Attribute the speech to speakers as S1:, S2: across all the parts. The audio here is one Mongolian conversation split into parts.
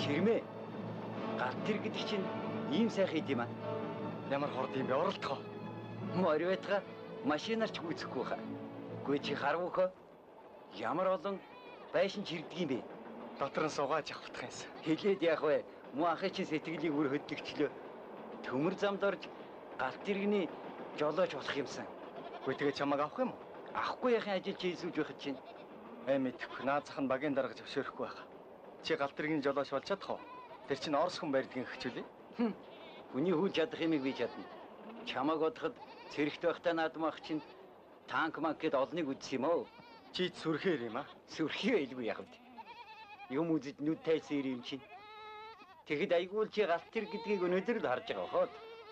S1: Ширмээ. Галт тэр гэдэг чинь ийм сайхан идэм аа.
S2: Ямар хорд юм бэ? Оролдохоо.
S1: Морь байтга машинаар ч гүйцэхгүй хаа. Гүй чи харвуухаа. Ямар олон байшин чирдэг юм бэ?
S2: Дотор нь суугааж явах юмсан.
S1: Хэлээд яах вэ? Муу ахын чи сэтгэлийг үр хөдлөгчлөө. Төмөр замд орж галт тэрэгний жолооч болох юмсан.
S2: Гүй тэгээ чамайг авах юм уу?
S1: Авахгүй яхин ажил чи хийсүүлж байхад чинь.
S2: Мэдэхгүй. Наад зах нь багийн дарга зөвшөөрөхгүй байх. Чи галт тэрэгний жолооч болж чадах уу? Тэр чинь Орос хүн барьдгийн хөвчүүлээ.
S1: Хүний хүл чадах юмыг би чадна. Чамайг бодоход цэрэгт байхдаа наадмах чинь танк манк гэд олныг үзсэн юм уу?
S2: Чи сүрхээр юм аа.
S1: Сүрхий байлгүй яах вэ? Юм үзэж нүд тайсан юм чинь. Тэгэхэд айгуул чи галт тэр гэдгийг өнөөдөр л харж байгаа хоо.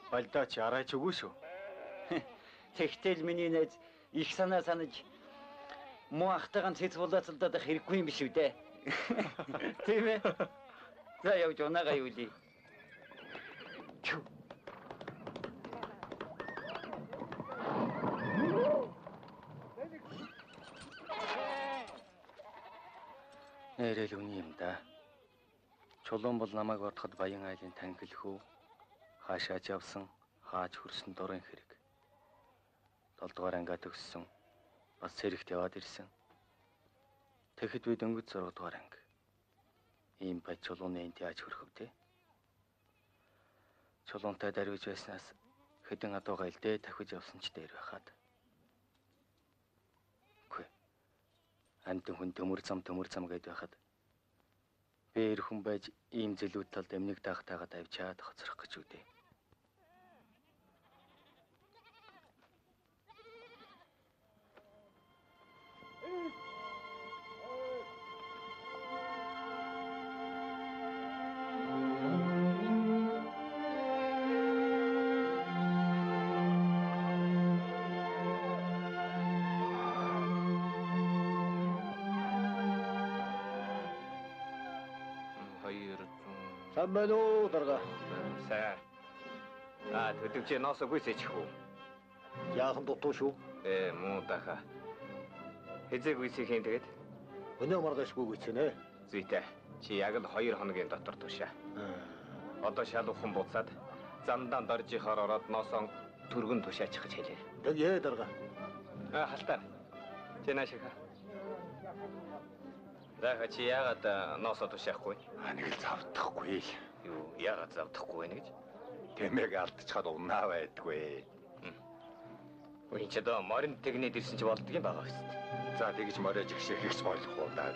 S2: Балдаа чи арайч үгүй шүү.
S1: Тэгтэл миний найз их санаа санаж муу ахтайгаан цэц булаацалдаад хэрэггүй юм биш үү дээ. Тийм ээ. За явж унаага юулий.
S2: Нэрэл үний юм да. Чулуун бол намайг бодоход Баян айлын тангил хүү. Хаашаач явсан, хааж хүрсэн дурын хэрэг. 7 дугаар ангиа төгссөн. Бас цэрэгт яваад ирсэн. Тэгэхэд би дөнгөж 6 дугаар анги. Ийм бай чулууны энд яаж хүрэх вэ? Чулуунтай дарвиж байснаас хэдэн адуугаа илдээ тавхиж явсан ч дээр байхад. Үгүй. Амтэн хүн төмөр зам гэд байхад. Би эр хүн байж ийм зэлүүд талд эмнийг даахтайгаа давчаад хоцрох гэж үдээ.
S3: Самбано дарга.
S4: Сайн. Төдөвчөө ноосоо гүйцээчих үү?
S3: Яахан дутуу шүү.
S4: Муу даха. Хэзээ гүйцэхийн тэгээд?
S3: Өнөө маргаашгүй гүйцэнэ.
S4: Зүйтэй. Чи яг л 2 хоногийн дотор тушаа. Одоо шалуухан буцаад замдаа доржихоор ороод ноосоо түргэн тушаачих гэж хэлээ.
S3: Тэгээ дарга.
S4: Халтаа. Чи наашиха. Даха чи яагаад ноосоо тушаахгүй?
S5: Нэг л завдахгүй л.
S4: Юу, яагаад завдахгүй вэ гэж?
S5: Тэмээг алдчихад унаа байдгүй.
S4: Үгүй ч одоо морин тэгнэд ирсэн чи болдгийн байгаа биз дээ.
S5: За тэгж морой жигшээ хэрэгч болохгүй даа.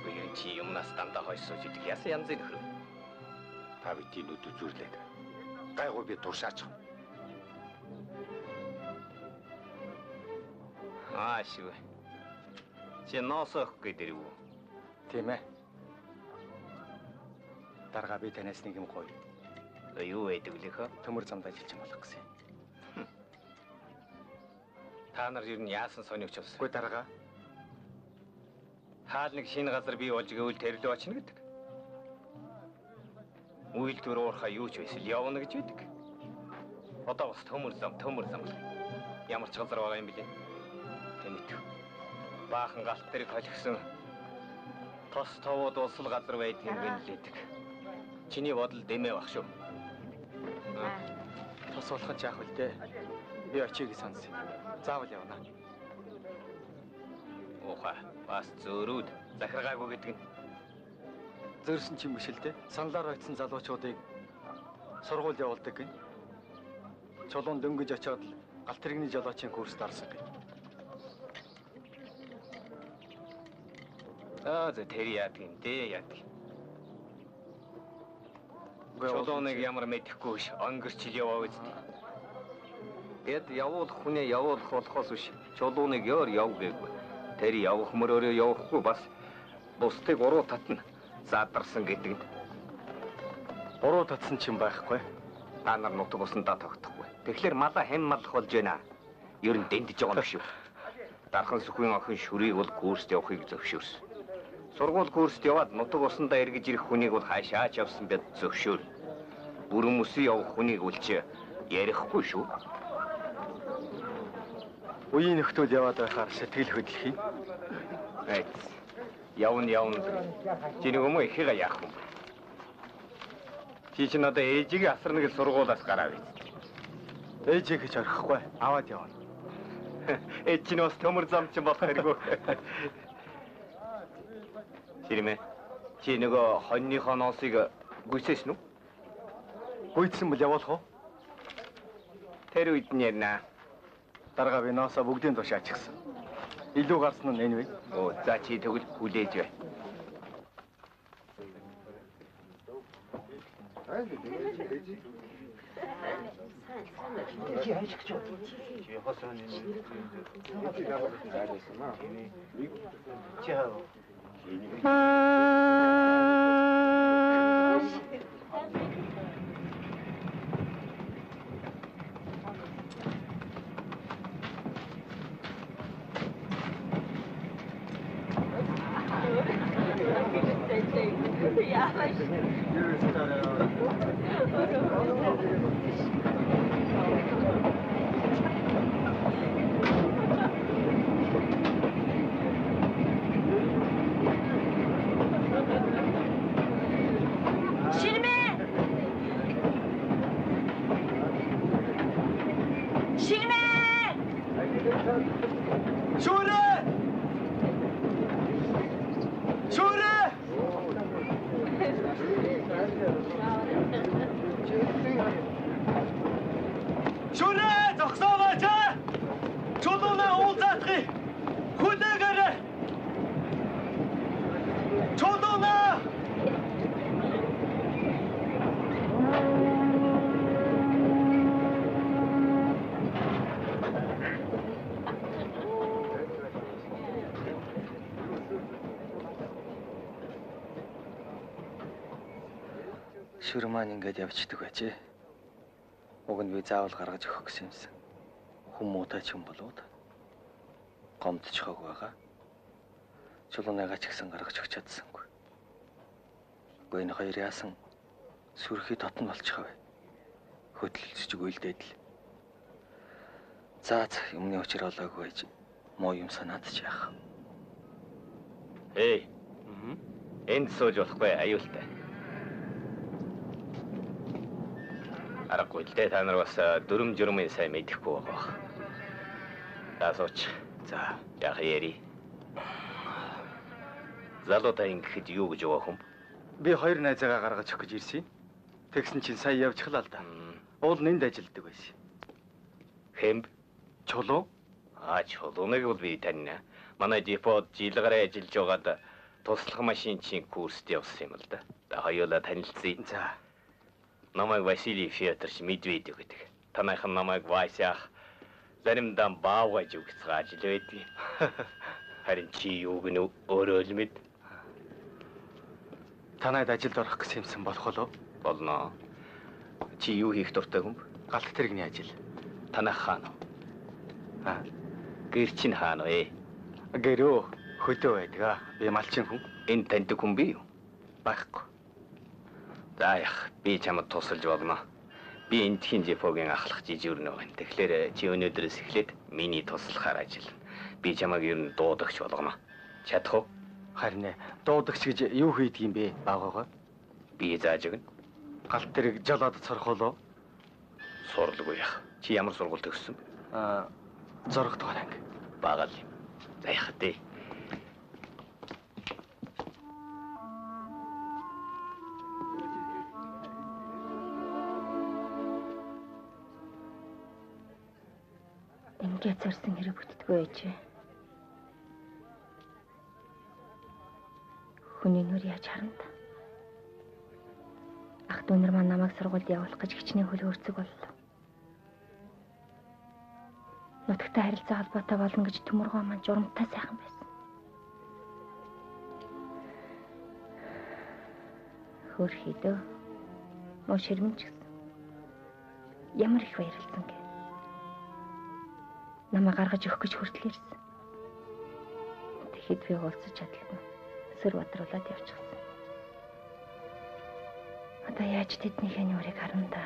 S4: Үгүй чи юмнаас дандаа хойсооч идэг яасан янзын нөхөр.
S5: Та бидний нүд үзүрлээд. Гайгүй би туршаач.
S4: Шүү. Чи ноосох гэдэг үү?
S2: Тийм ээ. Дарга би танаас нэг юм гоё.
S4: Юу байдаг лээ?
S2: Төмөр замд ажиллаж болох гэсэн.
S4: Та нар ер нь яасан сонирч болсон?
S2: Үгүй дарга.
S4: Хаал нэг шинэ газар бий болж гэвэл тэрлөө очно гэдэг. Үйлдвэр уурхаа юу ч байсан явна гэж байдаг. Одоо бас төмөр зам. Ямар ч газар байгаа юм бэлээ? Тэнэт. Баахан галт дэрэг холигсон тос товууд улсал газар байдгийг бэлдээдэг. Чиний бодол дэмээ баг шүү.
S2: Тос болох нь яах вэ дээ? Би очиг сонсон. Заавал явна.
S4: Ууха, бас зөөрүүд захиргаагүй гэдэг нь.
S2: Зөрсөн ч юм биш л дээ. Саналаар очсон залуучуудыг сургууль явуулдаг гин. Чулуун дөнгөж очиод галт тэрэгний жолоочийн курст орсон гин.
S4: Тэр яадаг юм дээ. Чулууныг ямар мэдэхгүй биш, өнгөрч яваа үстэ. Гэт явуулах хүнээ явуулах болохоос биш. Чулууныг яв гээгүй. Тэр явах мөрөөрөө явахгүй бас бусдыг уруу татна. Задарсан гэдэг нь.
S2: Уруу татсан ч юм байхгүй.
S4: Та нар нутаг усандаа тогтохгүй. Тэгэхээр малаа хэн маллах болж байна. Ер нь дэндэж байгаа юм шүү. Дархан сүхвийн охин шүрийг бол курст явахыг зөвшөөрсөн. Сургууль курст яваад нутаг усандаа эргэж ирэх хүнийг бол хаашаач явсан бэ зөвшөөр. Бүрэн мөсөн явах хүнийг үлч ярихгүй шүү.
S2: Үеийн нөхдөл яваад байхаар сэтгэл хөдлөх юм.
S4: Явна. Чиний өмөө ихийг яах вэ? Чи чинь одоо ээжийг асарнаг л сургуулаас гараа биз.
S2: Ээжийг гэж орхихгүй. Аваад явна.
S4: Ээж чинь бас төмөр зам чинь болох хэрэггүй. Ширмэ. Чи нөгөө хоньныхоо ноосыг гүйцээсэн үү?
S2: Гүйцсэн бол явуулах уу?
S4: Тэр үед нь ярина.
S2: Дарга би ноосоо бүгдийн тушаа ачигсан. Илүү гарсан нь энэ вэ?
S4: Оо, за чи тэгвэл хүлээж бай.
S2: Шүр маань ингээд явчихдаг байжээ. Уг нь би заавал гаргаж өгөх гэсэн юмсан. Хүмүүтэй ч юм болоод гомдчихог байгаа. Чулуунайгаа ч гэсэн гаргаж өгч чадсангүй. Гэхдээ энэ хоёр яасан сүрхий татн болчихоо вэ? Хөдөлж үйлдээд л. За юмны учир олоогүй байж муу юм санаад ч яах.
S4: Эй. Энд сууж болохгүй аюултай. Аргагүй л дээ, та нар бас дүрм журмын сайн мэдэхгүй байгаа. За сууч. За яах яри. Залуутай ингэхэд юу гэж байгаа юм?
S2: Би хоёр найзаагаа гаргаж өгөх гэж ирсэн. Тэгсэн чинь сая явчихлаа л да. Уул нэнд ажилддаг байсан.
S4: Хэм?
S2: Чулуу?
S4: Чулууныг бол би таньна. Манай депод жилгараа ажиллаж байгаад туслах машинчийн курст явсан юм л да. Хоёулаа танилцъя.
S2: За.
S4: Намайг Василий Федорович Медведев гэдэг. Танайхан намайг Васяах заримдаа баавгаж өгцөө ажил байдгийг. Харин чи юуг нь өөрөө л мэд.
S2: Танайд ажилд орох гэсэн юмсан болох уу?
S4: Болно. Чи юу хийх дуртай хүн?
S2: Галт тэрэгний ажил.
S4: Танах хаан. Гэр чинь хаан вэ?
S2: Гэрөө хөдөө байдаг. Би малчин хүн.
S4: Энэ таньдаг хүн бий юу?
S2: Байхгүй.
S4: За яах, би чамд тусалж болно. Би эндхийн депогийн ахлах жижиг өрнө байна. Тэгэхээр чи өнөөдрөөс эхлээд миний туслахаар ажиллана. Би чамайг ер нь дуудагч болгоно. Чадах уу?
S2: Харин дуудагч гэж юу хийдэг юм бэ? Баагаага.
S4: Би зааж өгнө.
S2: Галт тэрэг жолоод сурах уу?
S4: Сурлгүй яах. Чи ямар сургууль төгссөн?
S2: Зорог дугаар анги.
S4: Бага л юм. За яах вэ?
S6: Ингээд зарсан хэрэг бүтдэггүй байжээ. Хүний нүр яаж харна та? Ах дүүнэр маань намайг сургуульд явуулах гэж хичнээн хөл өөрцөг боллоо. Нутагтай харилцаа холбоотой болно гэж төмөргөө маань журамтай сайхан байсан. Хөрхийдөө муу ширмэнч гэсэн. Ямар их баярлсан гэ. Намайг гаргаж өгөх гэж хүртэл ирсэн. Тэгэхэд би уулзаж чадлаггүй. Сүр бадруулаад явчихсан. Одоо яаж тэднийхээ нүрийг харна да?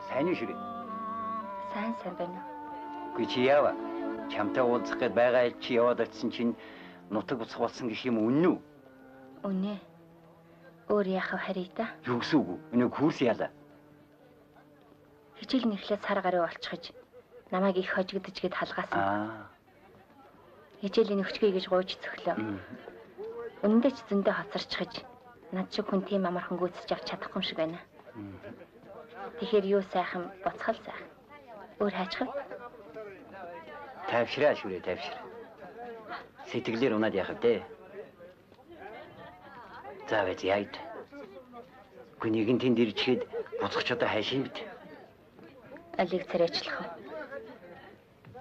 S1: Сайн уу ширээ?
S6: Сайн байна уу?
S1: Гүй чи яава? Чамтай уулзах гээд байгаа чи яваад очсон чинь нутаг буцах болсон гэх юм үнэн үү?
S6: Үнэ. Өөр яхав харъя да.
S1: Юу гэсэн үг вэ? Энийг курс яалаа.
S6: Хичээл нэхлээ сар гаруй болчихж намайг их хожигдож гэд халгаасан. Хичээлийн өвчгэй гэж гуйж цөглөө. Үнэндээ ч зөндөө хоцорчхиж над шиг хүн тийм амархан гүйцэж авч чадахгүй юм шиг байна. Тэгэхээр юу сайхан буцхал сайхан. Өөр хайчхав.
S1: Тавшраа шүрээ тавшир. Сэтгэлээр унаад яхав дээ. Заавал яйд. Гүнийг тэнд ирчихэд буцах ч одоо хайшин бит.
S6: Алиг царайчлах.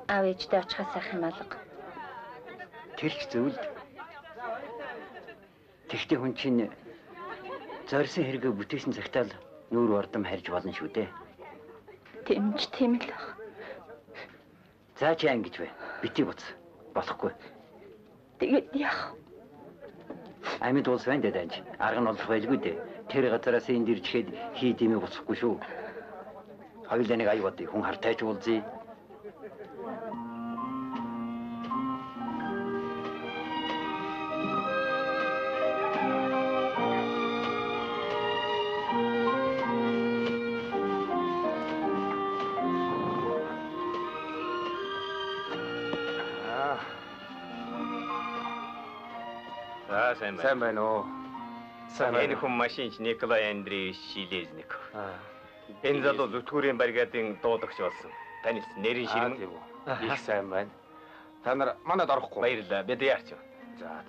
S6: Аав ээжтэй очихаас сайхан алга.
S1: Тэрч зөвлөд. Тэгтээ хүн чинь зорьсон хэрэгээ бүтээсэн цагтаа л нүүр ордом харж болно шүү дээ.
S6: Тийм л баг.
S1: За чи ангиж бай. Бити буц. Болохгүй.
S6: Тэгээд яах?
S1: Амьд улс байна дээ данж. Арга нь олох байлгүй дээ. Тэр газараас энд ирчихэд хий димээ буцахгүй шүү. Хоёулаа нэг аюу бод хүн хартайч уулзъя.
S4: Сайн байна уу? Сайн байна. Энэ хүн машинч Николай Андреевич Шилезников. Энэ залуу зүтгүүрийн бригадын дуудагч болсон. Танис нэрийн ширмэн. Их сайн байна. Та нар манад орохгүй. Баярлалаа. Бид яарч байна. За.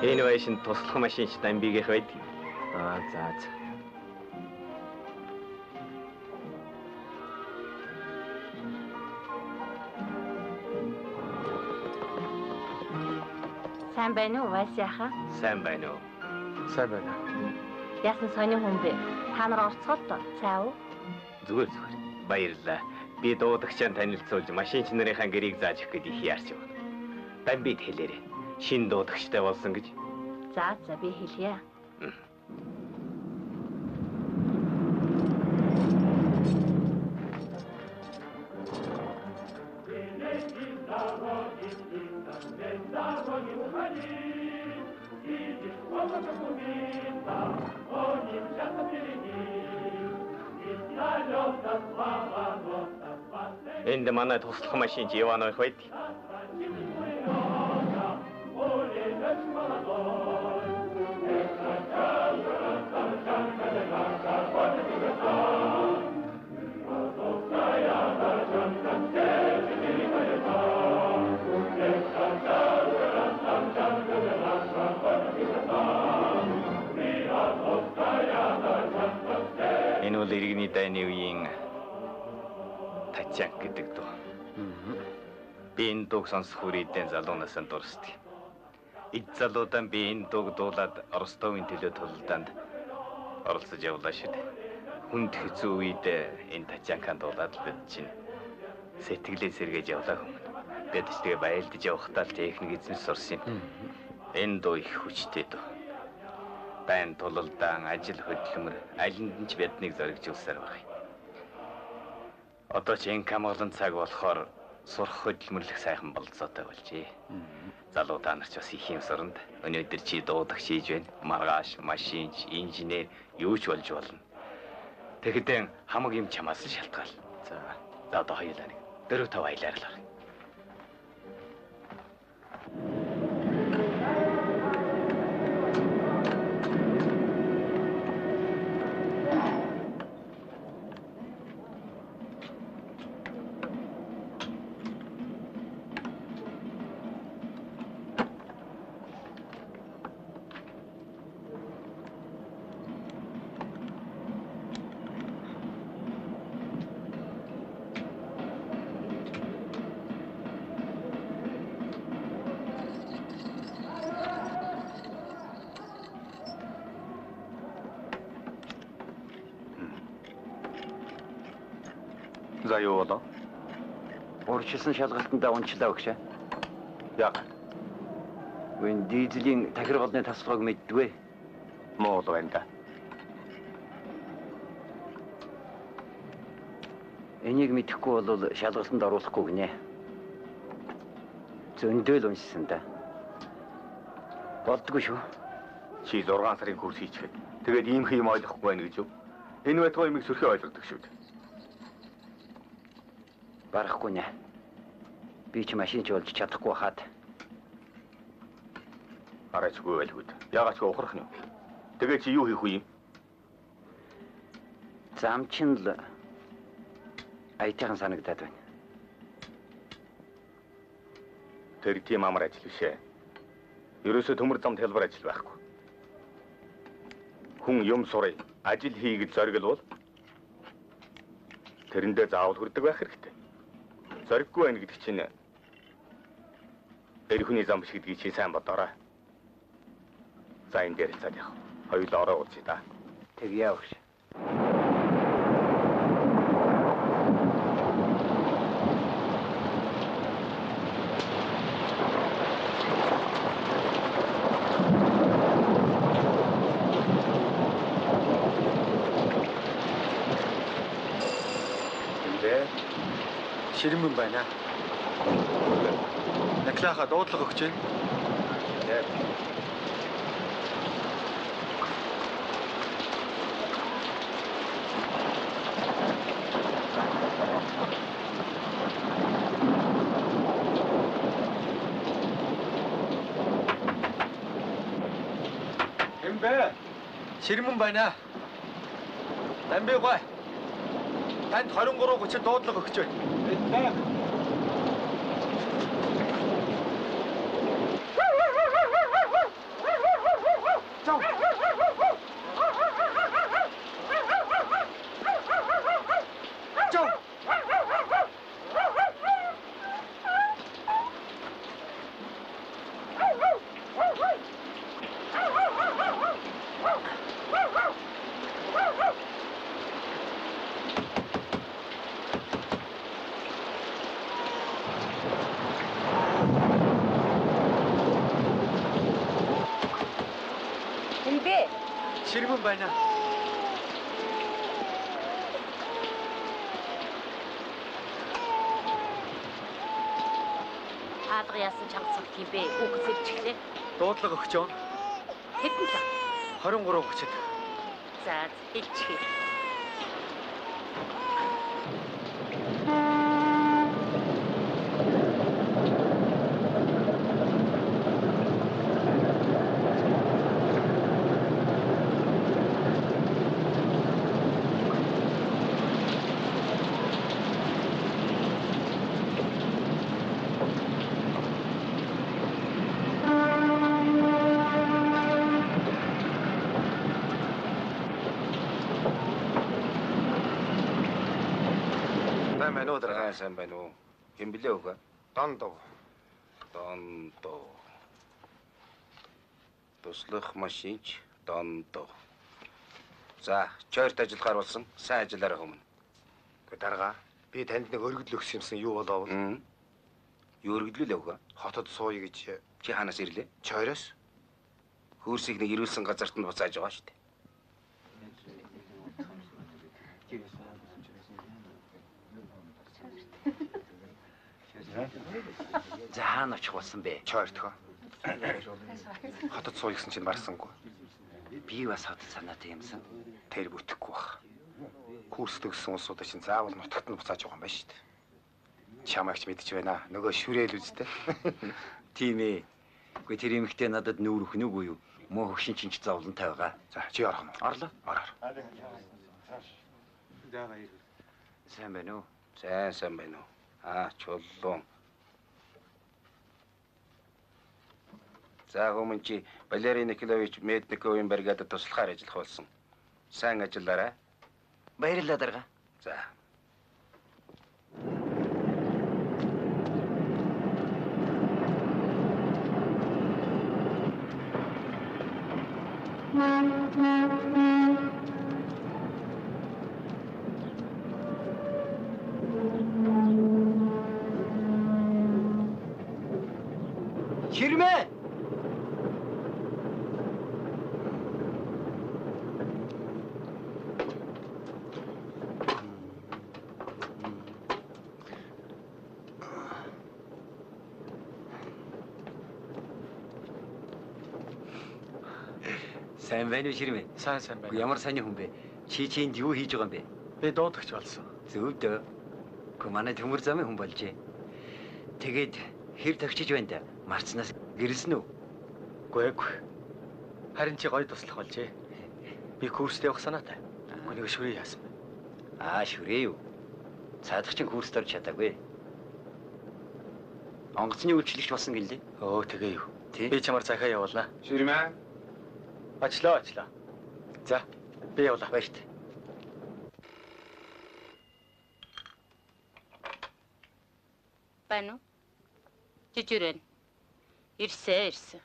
S4: Энэ машин туслах машинч Дамбигийнх байдаг. За.
S6: Сайн байна уу, Васяха?
S4: Сайн байна уу?
S2: Сайн байна.
S6: Яасан сони хүн бэ? Та нар орцгол доо. Цаа уу?
S4: Зүгээр. Баярлалаа. Би дуудагчаа танилцуулж машинч нарынхаа гэрийг зааж өгөх гээд их яарч байна. Дамбид хэлээрэй. Шинэ дуудагчтай болсон гэж.
S6: За би хэлье.
S4: Энд манай туслах машинч Иванов байдаг. Энэ бол иргэний дайны үеийн Татьян гэдэг дуу. Би энэ дууг сонсох үрийдэн залуунаас нь дурсдаг. Эд залуудан би энэ дууг дуулаад Ростовын төлөө төлөлдөөнд оролцож явлаа шүү дээ. Хүнд хэцүү үед энэ Татьянкан дуулаад л бид чинь сэтгэлээ сэргээж явлаа хүмүүс. Бид ч тэгээ баялдаж явахдаа л техник эзэн сурсан юм. Энэ дуу их хүчтэй дуу. Байн тулалдаан, ажил хөдөлмөр, алинд нь ч биднийг зоригжуулсаар байна. Одоо ч энэ камгалан цаг болохоор сурах хөдөлмөрлөх сайхан болцоотой болжээ. Залуу та нар ч бас их юм суранд. Өнөөдөр чи дуудагч хийж байна. Маргааш, машинч, инженер юу ч болж болно. Тэгэхдээ хамаг юм чамаас л шалтгаал. За одоо хоёулаа нэг 4-5 аялаар л гарах.
S5: За юу болоо?
S1: Урьдчилсан шалгалтанд унчлаа өгшөө.
S5: Яг
S1: Гүн дизелийн тахиргалны тасалгааг мэддгүй.
S5: муу л байна да.
S1: Энийг мэдэхгүй бол шалгалтанд оруулахгүй гинэ. Зөндөл уншсан да. Болдгүй шүү.
S4: Чи 6 сарын курс хийчихэд тэгээд ийм хэм ойлгохгүй байна гэж юу? Энэ байтугай юмыг сөрхий ойлгодог шүү дээ.
S1: Барахгүй нэ. Би ч машинч болж чадахгүй хаад.
S4: Арайчгүй байлгүй. Яагаад ч ухрах нь. Тэгээд чи юу хийх вэ?
S1: Замчин л айтайхан санагдаад байна.
S4: Тэр тийм амар ажил бишээ. Ерөөсө төмөр замд хэлбэр ажил байхгүй. Хүн юм сурыг, ажил хийгээд зориглол тэрэндээ заавал хүрдэг байх хэрэгтэй. Зориггүй байна гэдэг чинь эр хүний зам биш гэдгийг чи сайн бодоорой. За энэ дээр цаад яах. Хоёулаа ороо уулзъя да.
S1: Тэг явах.
S2: Ширмэн байна. Наклаха дуудлага өгч байна. Хэмбэ? Ширмэн байна. Дамби гой. Танд 23:30 дуудлага өгч байна. Ширмэн байна.
S6: Хаалга яасан чангацах юм бэ? Үг сэлчихлээ.
S2: Дуудлага өгч байна.
S6: Хэдэн цаг?
S2: 23:30-д.
S6: За, хэлчихье.
S5: Сайн байна уу? Хэм блэ өгөө? Дондоо. Туслах машинч дондоо. За, чойрт ажиллахаар болсон. Сайн ажиллаарай хүмүүн.
S3: Гэхдээ дарга би танд нэг өргөдөл өгсөн юмсан юу болов?
S5: Юу өргөдлөл өгөө?
S3: Хотод сууя гэж
S5: Чи ханаас ирлээ?
S3: чойроос
S5: Хөөсийг нэг ирүүлсэн газарт нь буцааж байгаа шүү дээ.
S1: За хаана очих болсон бэ?
S3: чойртхоо. Хотод сууя гэсэн чинь марсангүй.
S1: Би бас хот санаатай юмсан.
S3: Тэр бүтэхгүй бах. Курс төгссөн улсуудаа чинь заавал нутагт нь буцааж байгаа юм байна шүү дээ. Чамайгч мэдчих байна. Нөгөө шүрээл үстэй.
S1: Тийм ээ. Гэхдээ тэр эмэгтэй надад нүүр өхнөг үү юу? Муу хөгшин чинь зовлонтой байгаа.
S3: За, чи орох нь.
S1: Орлоо.
S3: Ороор.
S1: Сайн байна уу?
S5: Сайн байна уу? Чулуун. За хүмүүс чи Валерий Николаевич Медниковын бригадад туслахаар ажиллах болсон. Сайн ажиллаарай.
S1: Баярлалаа дарга.
S5: За.
S1: Ширмэн! Сайн байна уу Ширмэ?
S2: Сайн байна.
S1: Ямар сони хүн бэ? Чи чинд юу хийж байгаа юм бэ?
S2: Би дуудагч болсон.
S1: Зөв дээ. Гү манай төмөр замын хүн болжээ. Тэгээд хэр тагчиж байна да? Марцнаас гэрэлсэн үү?
S2: Гүйгүй. Харин чи гоё туслах болжээ. Би курст явах санаатай. Нэг шүрээ яасан бэ?
S1: Шүрээ юу? Цаадагчин курст орж чадаагүй. Онгоцны үйлчлэгч болсон гэлээ.
S2: Тэгээ юу?
S1: Тий.
S2: Би чамаар захаа явуулнаа.
S3: Ширмэ.
S2: Очлоо. За, би явлаа.
S1: Баярт.
S7: Байна уу? Жижигрэн. Ирсэн.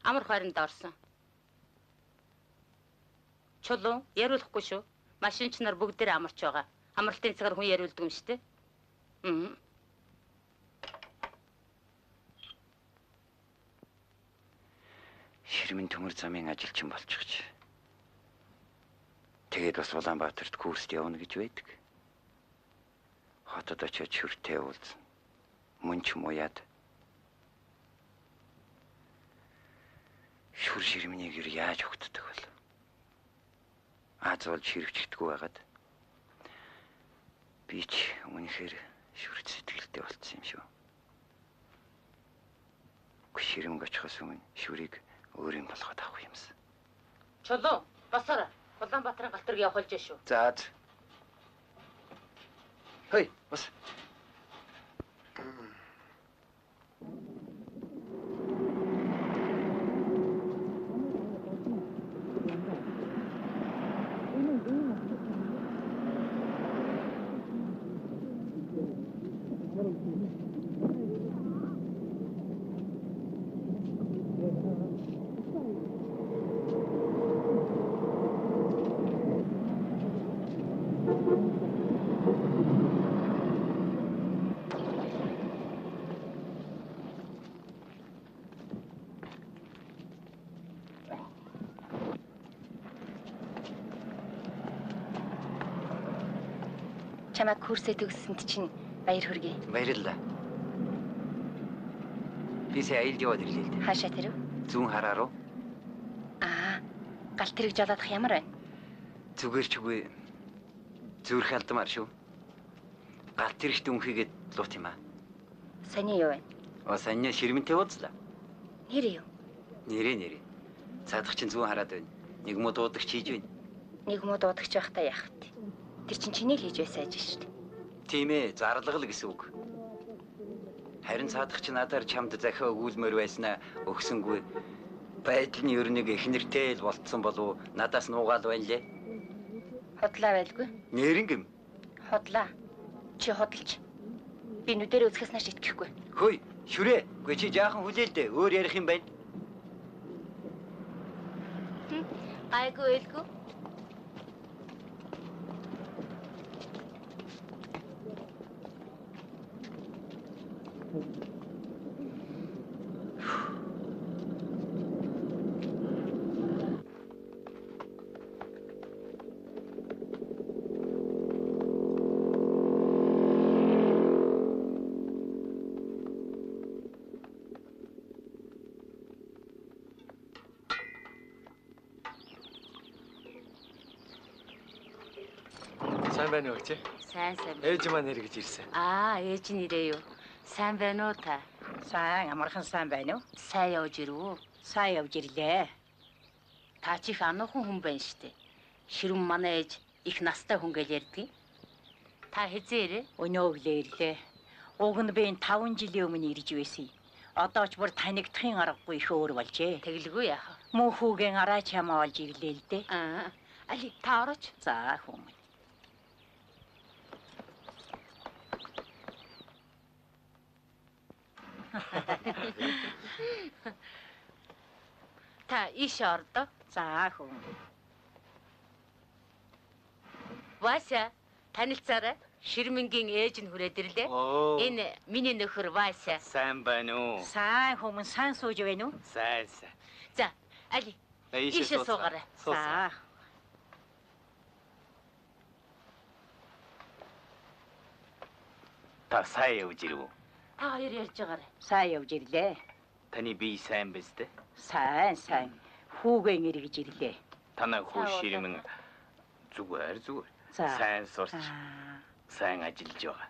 S7: Амар хооронд орсон. Чулуу яриулахгүй шүү. Машинч нар бүгдээр амарч байгаа. Амралтын цагаар хүн яриулдаг юм шүү дээ.
S1: Ширмэн төмөр замын ажилчин болчихж. Тэгээд бас Улаанбаатарт курст явна гэж байдаг. Хотод очиж шүртэй уулзна. Мөн ч муяад. Шүр Ширмэнийг яаж өгддөг бол? Зуул ширвчдэггүй байгаад. Би ч үнэхээр шүрт сэтгэлтэй болцсон юм шүү. Ширмэг очихоос өмнө шүрийг өөрийн болгоод авах юмсан.
S7: Чулуу, босоорой. Улаанбаатарын галт тэрэг явах болж шүү.
S1: За. Хөөе, бас.
S6: Чамайг курсээ төгссөнд чинь баяр хүргэе.
S1: Баярлалаа. Би сая аялд яваад ирлээ л дээ.
S6: Хаашаа тэрв?
S1: Зүүн хараа руу.
S6: Галт тэрэг жолоодох ямар байна?
S1: Зүгээр ч үгүй. Зүрх алдмаар шүү. Галт тэрэгт үнхийгээд луут юм аа.
S6: Саний юу вэ?
S1: Санья Ширмэнтэй уулзлаа.
S6: Нэр юу?
S1: Нэрээ. Цаадах чинь зүүн хараад байна. Нэг муу дуудагч хийж байна.
S6: Нэг муу дуудагч байхдаа яах вэ? Тэр чинь чиний л хийж байсан ажил шүү дээ.
S1: Тийм ээ, зарлал гэсэн үг. Харин цаадах чинь надаар чамд захиа өгүүлмээр байснаа өгсөнгүй. Байдал нь ер нэг эхнэртэй л болцсон болов надаас нуугаал байна лээ.
S6: Худлаа байлгүй?
S1: Нэрингэм.
S6: Худлаа. Чи худалч. Би нүдэрээ үзэхээс нааш итгэхгүй.
S1: Хөөе, шүрээ. Гүй чи жаахан хүлээл дээ. Өөр ярих юм байна.
S7: Гайгүй элгүй.
S2: Сайн байна уу чи?
S7: Сайн.
S2: Ээж маань нэр гэж ирсэн.
S7: Ээж нэрээ юу? Сайн байна уу та?
S8: Сайн, амархан сайн байна уу?
S7: Сайн явж ирв үү?
S8: Сайн явж ирлээ.
S7: Та чи их ануухан хүн байна штэ. Ширүүн манай ээж их настай хүн гэж ярьдаг. Та хэзээ ирээ?
S8: Өнөөгөө ирлээ. Уг нь би 5 жилийн өмнө ирж байсан. Одоо ч бүр танигдахын аргагүй их өөр болжээ.
S7: Тэглгүй яах вэ?
S8: Мөн хүүгийн араа чамаа олж ирлээ л дээ.
S7: Али та орооч.
S8: За хүн.
S7: Та иш ордоо.
S8: За хүн.
S7: Вася, танилцаарай. Ширмэнгийн ээж нь хүрээд ирлээ. Энэ миний нөхөр Вася.
S2: Сайн байна уу?
S8: Сайн хүмүүс сайн сууж байна уу?
S2: Сайн.
S7: За, Али. Ийшээ суугаарай.
S8: За.
S4: Та сайн явж ирв үү?
S7: Та хоёр ярьж байгаарай.
S8: Сайн явж ирлээ.
S4: Таны бие сайн биз дээ?
S8: Сайн. хүүгэн эргэж ирлээ.
S2: Танай хүү ширмэн зүгээр.
S8: За.
S2: Сайн сурч, сайн ажиллаж байгаа.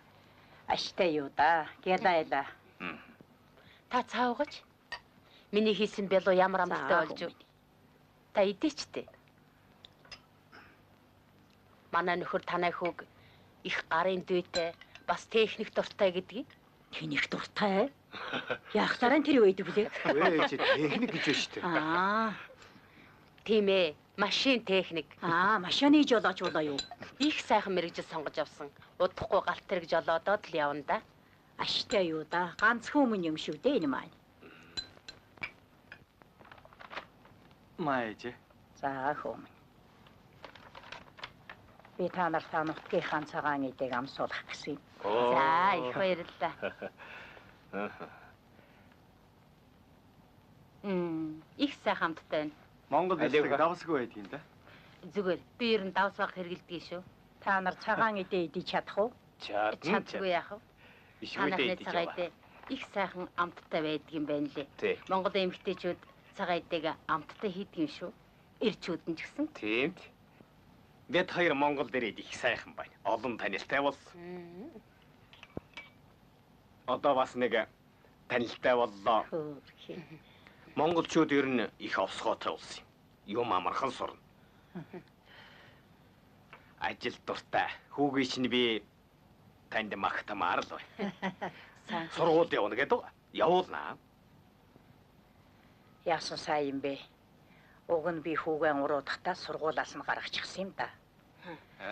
S8: Аштай юу да. Гядайла.
S7: Та цаавгач. Миний хийсэн бэло ямар амттай болж юу? Та идээчтэй. Манай нөхөр танай хүүг их гарын дүйтэй бас техник дуртай гэдгийг.
S8: Тэних дуртай. Яахтараа тэр үйдэг блэ?
S3: Вэ чи техник гэж байна шүү дээ.
S7: Тийм ээ. Машин техник.
S8: Машины жолооч болоо юу?
S7: Их сайхан мэрэгжил сонгож авсан. Удахгүй галт тэрэг жолоодоод л явна да.
S8: Аштай юу да. Ганц хүмүүн юм шүү дээ энэ маань.
S2: Мааж.
S8: За хүмүүн. Би та нартай нутгийн цагаан эдэг амсуулах гэсэн.
S7: За их баярлалаа. Их сайхан хамттай байна.
S2: Монгол хэлийг давсгүй байдгийн да.
S7: Зүгээр би ер нь давс баг хэргэлдэг шүү.
S8: Та нар цагаан эдээ идэж чадах уу?
S7: Чаддгүй яах вэ?
S2: Ишгүйдээ идэж байгаа.
S7: Их сайхан амттай байдаг юм байна лээ.
S2: Тий.
S7: Монгол эмэгтэйчүүд цагаан эдэг амттай хийдэг юм шүү. Ирчүүд нь ч гэсэн.
S2: Тийм. Бид хоёр Монгол дээрээ их сайхан байна. Олон танилтай болсон. Одоо бас нэг танилтай боллоо. Монголчууд ер нь их овсгоотой болсон юм. Юм амархан сурна. Ажил дуртай. Хүүгийн чинь би танд магтамаар л байна. Сургууль явна гэдэг. Явуулнаа.
S8: Яасан сайн юм бэ? Уг нь би хүүгэн уруудахтаа сургуулиас нь гаргачихсан юм да.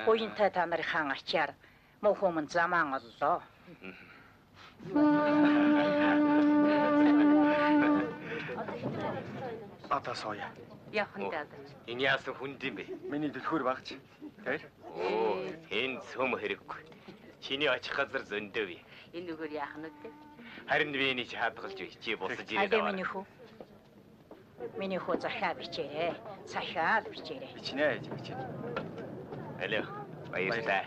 S8: Уянтай та нарын хаан ачаар мөхөмн замаан оллоо.
S2: Одоо сууя.
S7: Яхан даа.
S2: Энэ яасан хүнд юм бэ? Миний дэлхүүр багч. Тэр? Энэ цөм хэрэггүй. Чиний очих газар зөндөө бий.
S7: Энэ үгээр яах нь вэ?
S2: Харин би энийг хадгалж бий. Чи бусаж ирээд
S8: аваа. Миний хүү захаа бичээрэй. Захаа л бичээрэй.
S2: Бичнэ. Алло. Баярлалаа.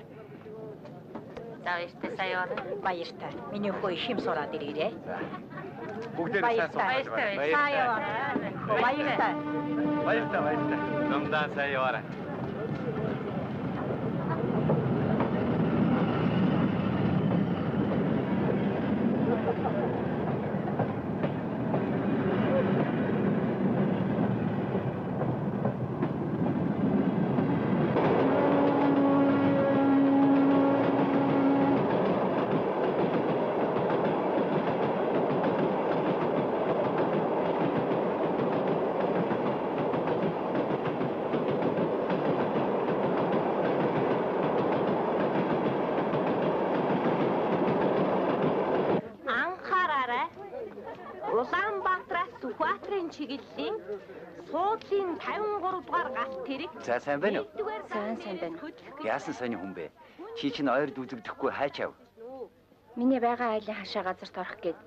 S7: За баяртай саяар.
S8: Баяртай. Миний хүү их юм сураад ирээрэй.
S2: Бүгдээ сайн
S8: баяртай. Баяртай.
S2: Баяртай. Намдаа саяар.
S6: чиглэлийн суудлын 53 дугаар галт тэрэг.
S1: За сайн байна уу?
S6: Сайн байна.
S1: Яасан сони хүн бэ? Чи чинь ойрд үзэгдэхгүй хайчаав.
S6: Миний байгаа айлын хашаа газарт орох гээд.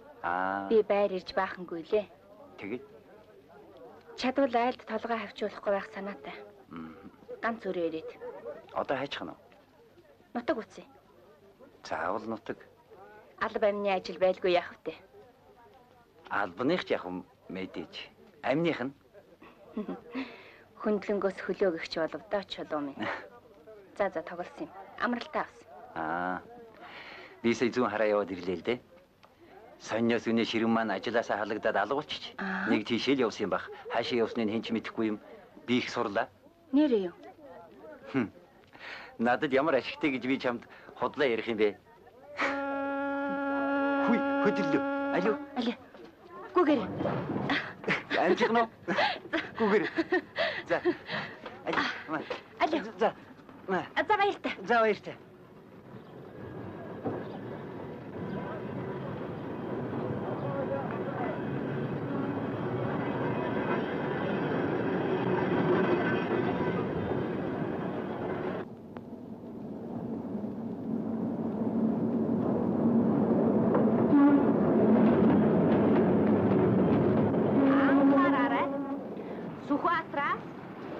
S6: Би байр ирж баахангүй лээ.
S1: Тэгээд
S6: чадвал айлд толгой хавчуулахгүй байх санаатай. Ганц өрөө ирээд.
S1: Одоо хайчих нь уу?
S6: Нутаг үтсэ.
S1: Заавал нутаг.
S6: Алба амны ажил байлгүй яах вэ?
S1: Албаных яг мэдээж. Амных нь
S6: хөндлөнгөөс хөлөө гихч болов доо чулуу минь. За тоглосон юм. Амралтаа бас.
S1: Би сая зүүн хараа яваад ирлээ л дээ. Сонёс үнэ ширэн маань ажилласаа халагдаад алгуулчих. Нэг тийшээ л явсан юм бах. Хаашаа явсныг хэн ч мэдэхгүй юм. Би их сурлаа.
S6: Нэрээ юу?
S1: Надад ямар ашигтай гэж би чамд худлаа ярих юм бэ? Хүй, хөдөллөө. Алуу.
S6: Гүгэр.
S1: Амжигноо. Гүгэр. За.
S6: Алуу.
S1: За.
S6: За баяртай.
S1: За баяртай.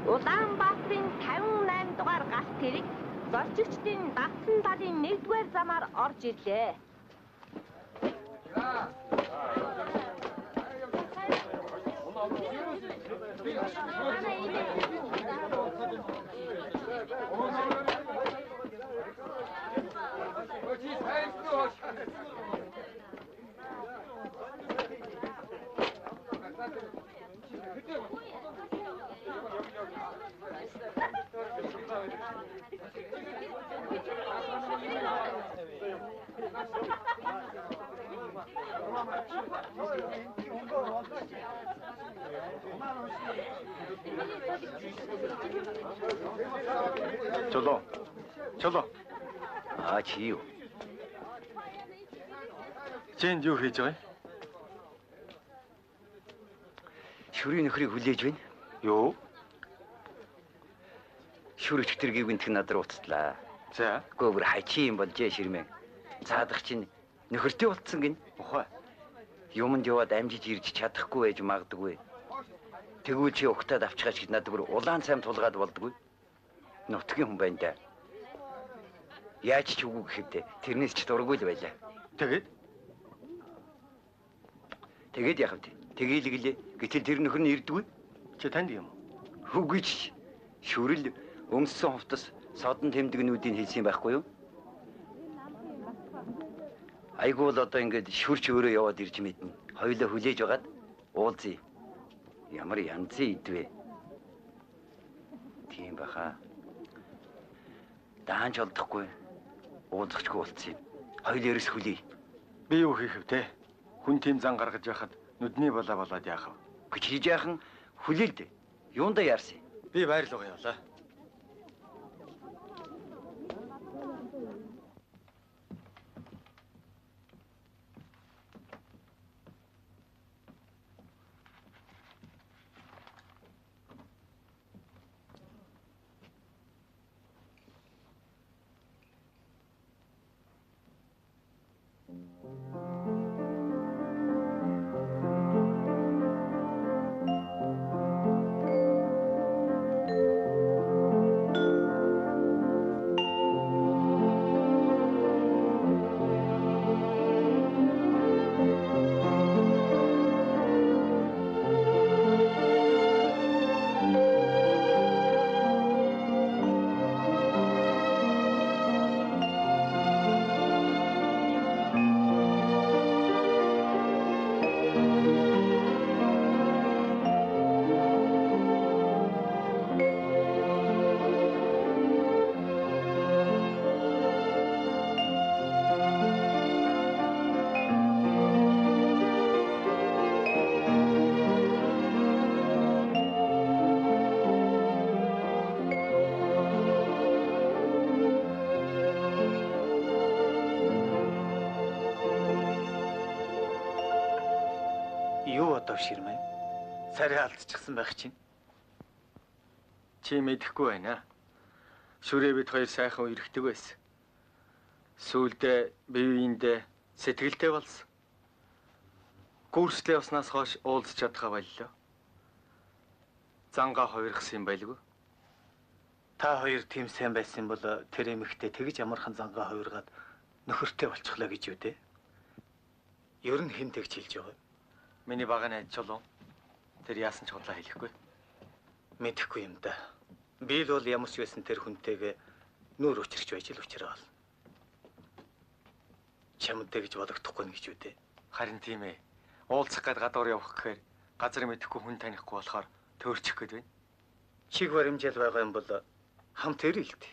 S6: Улаанбаатарын 58 дугаар галт тэрэг зорчигчдын давсан талын 1-р замаар орж ирлээ.
S2: Чулуу. Чулуу.
S1: Чи юу?
S2: Чэнд юу хийж байгаа юм?
S1: Шүрийн нөхрийг хүлээж байна.
S2: Юу?
S1: Шүр өчтөр гівгэнтх надруу уцтлаа.
S2: За.
S1: Гөөр хачи юм болжээ ширмээ. Цаадах чинь нөхөртэй болцсон гин.
S2: Ухаа.
S1: Юмд яваад амжиж ирж чадахгүй байж магадгүй. Тэгвэл чи ухтаад авчихаач гэж надад бүр улаан цайм тулгаад болдгүй. Нутгийн хүн байна да. Яаж ч үгүй гэхэд тэрнээс ч дургүй л байлаа. Тэгээд яах вэ? Тэгэлгэлээ. Гэтэл тэр нөхөр нь ирдгүй.
S2: Чи танд юм уу?
S1: Үгүй ч шүрэл өмссөн хувцас содон тэмдэгнүүдийн хийсэн байхгүй юу? Айгуу л одоо ингэж шүрч өөрөө яваад ирж мэднэ. Хоёулаа хүлээж байгаад уулзъя. Ямар янзын идвэ. Тийм баха. Даанч олдохгүй. Уулзахчгүй болцсон юм. Хоёул ерөөс хүлээ.
S2: Би юу хийх вэ те? Хүн тийм зан гаргаж байхад нүдний болоод яах вэ?
S1: Гэж хийж яахан хүлээлдэ. Юунда яарсан?
S2: Би байрлуугаа явлаа.
S9: Ширмээ. Сарай алдчихсан байх чинь.
S2: Чи мэдэхгүй байна. Шүрээ бид хоёр сайхан үерхдэг байсан. Сүүлдээ биеиндээ сэтгэлтэй болсон. Курслээ уснаас хойш уулзч чадхаа боллоо. Зангаа хувирхсан юм байлгүй.
S9: Та хоёр тийм сайн байсан бол тэр эмэгтэй тэгж ямархан зангаа хувиргаад нөхөртэй болчихлоо гэж үү дээ. Ер нь хэн тэгж хэлж байгаа юм?
S2: Миний бага найз Чулуу. Тэр яасан ч худлаа хэлэхгүй.
S9: Мэдэхгүй юм да. Би л бол ямар ч байсан тэр хүнтэйгээ нүүр учирч байж л учраа. Чамтай гэж бодогдохгүй гэж үү дээ.
S2: Харин тийм ээ. Уулзах гээд гадуур явах гэхээр газар мэдэхгүй хүн танихгүй болохоор төөрчих гээд байна.
S9: Чиг баримжаал байгаа юм бол хамт ирэлт.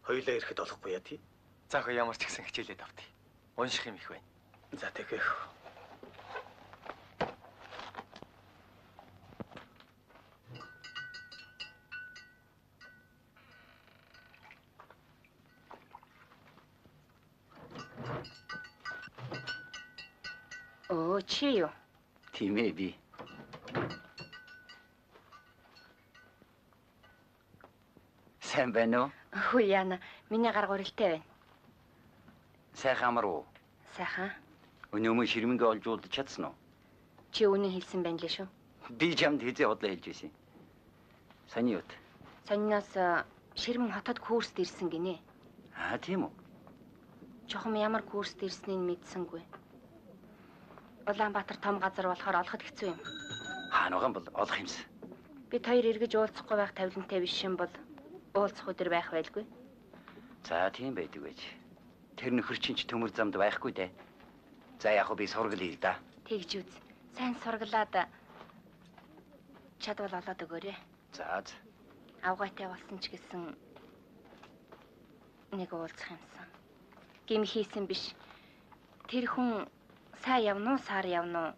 S9: Хоёулаа ирэхэд олохгүй яа тий.
S2: За хөө ямар ч гэсэн хичээлээд автъя. Унших юм их байна.
S9: За тэгэх.
S6: Чи юу?
S1: Тийм ээ би. Сайн байна уу?
S6: Хүү яана, миний гар гурилтай байна.
S1: Сайхан амар уу?
S6: Сайхан.
S1: Өнөөмө ширмэнгээ олж уулзах чадсан уу?
S6: Чи үнэн хэлсэн байна лээ шүү.
S1: Би чамд хэзээ худлаа хэлж байсан. Саний юу?
S6: Санинаас ширмэн хотод курст ирсэн гинэ.
S1: Тийм үү?
S6: Чухам ямар курст ирснийг мэдсэнгүй. Улаанбаатар том газар болохоор олоход хэцүү юм.
S1: Хаануган бол олох юмсан.
S6: Бид хоёр эргэж уулзахгүй байх тавилантай биш юм бол уулзах өдөр байх байлгүй.
S1: За тийм байдаг байж. Тэр нөхөр чинь ч төмөр замд байхгүй дээ. За яг би сургалъя л да.
S6: Тэгж үз. Сайн сургалаад чадвал олоод өгөөрэй.
S1: За.
S6: Авгайтай болсон ч гэсэн нэг уулзах юмсан. Гим хийсэн биш. Тэр хүн сайн явна уу, сар явна уу?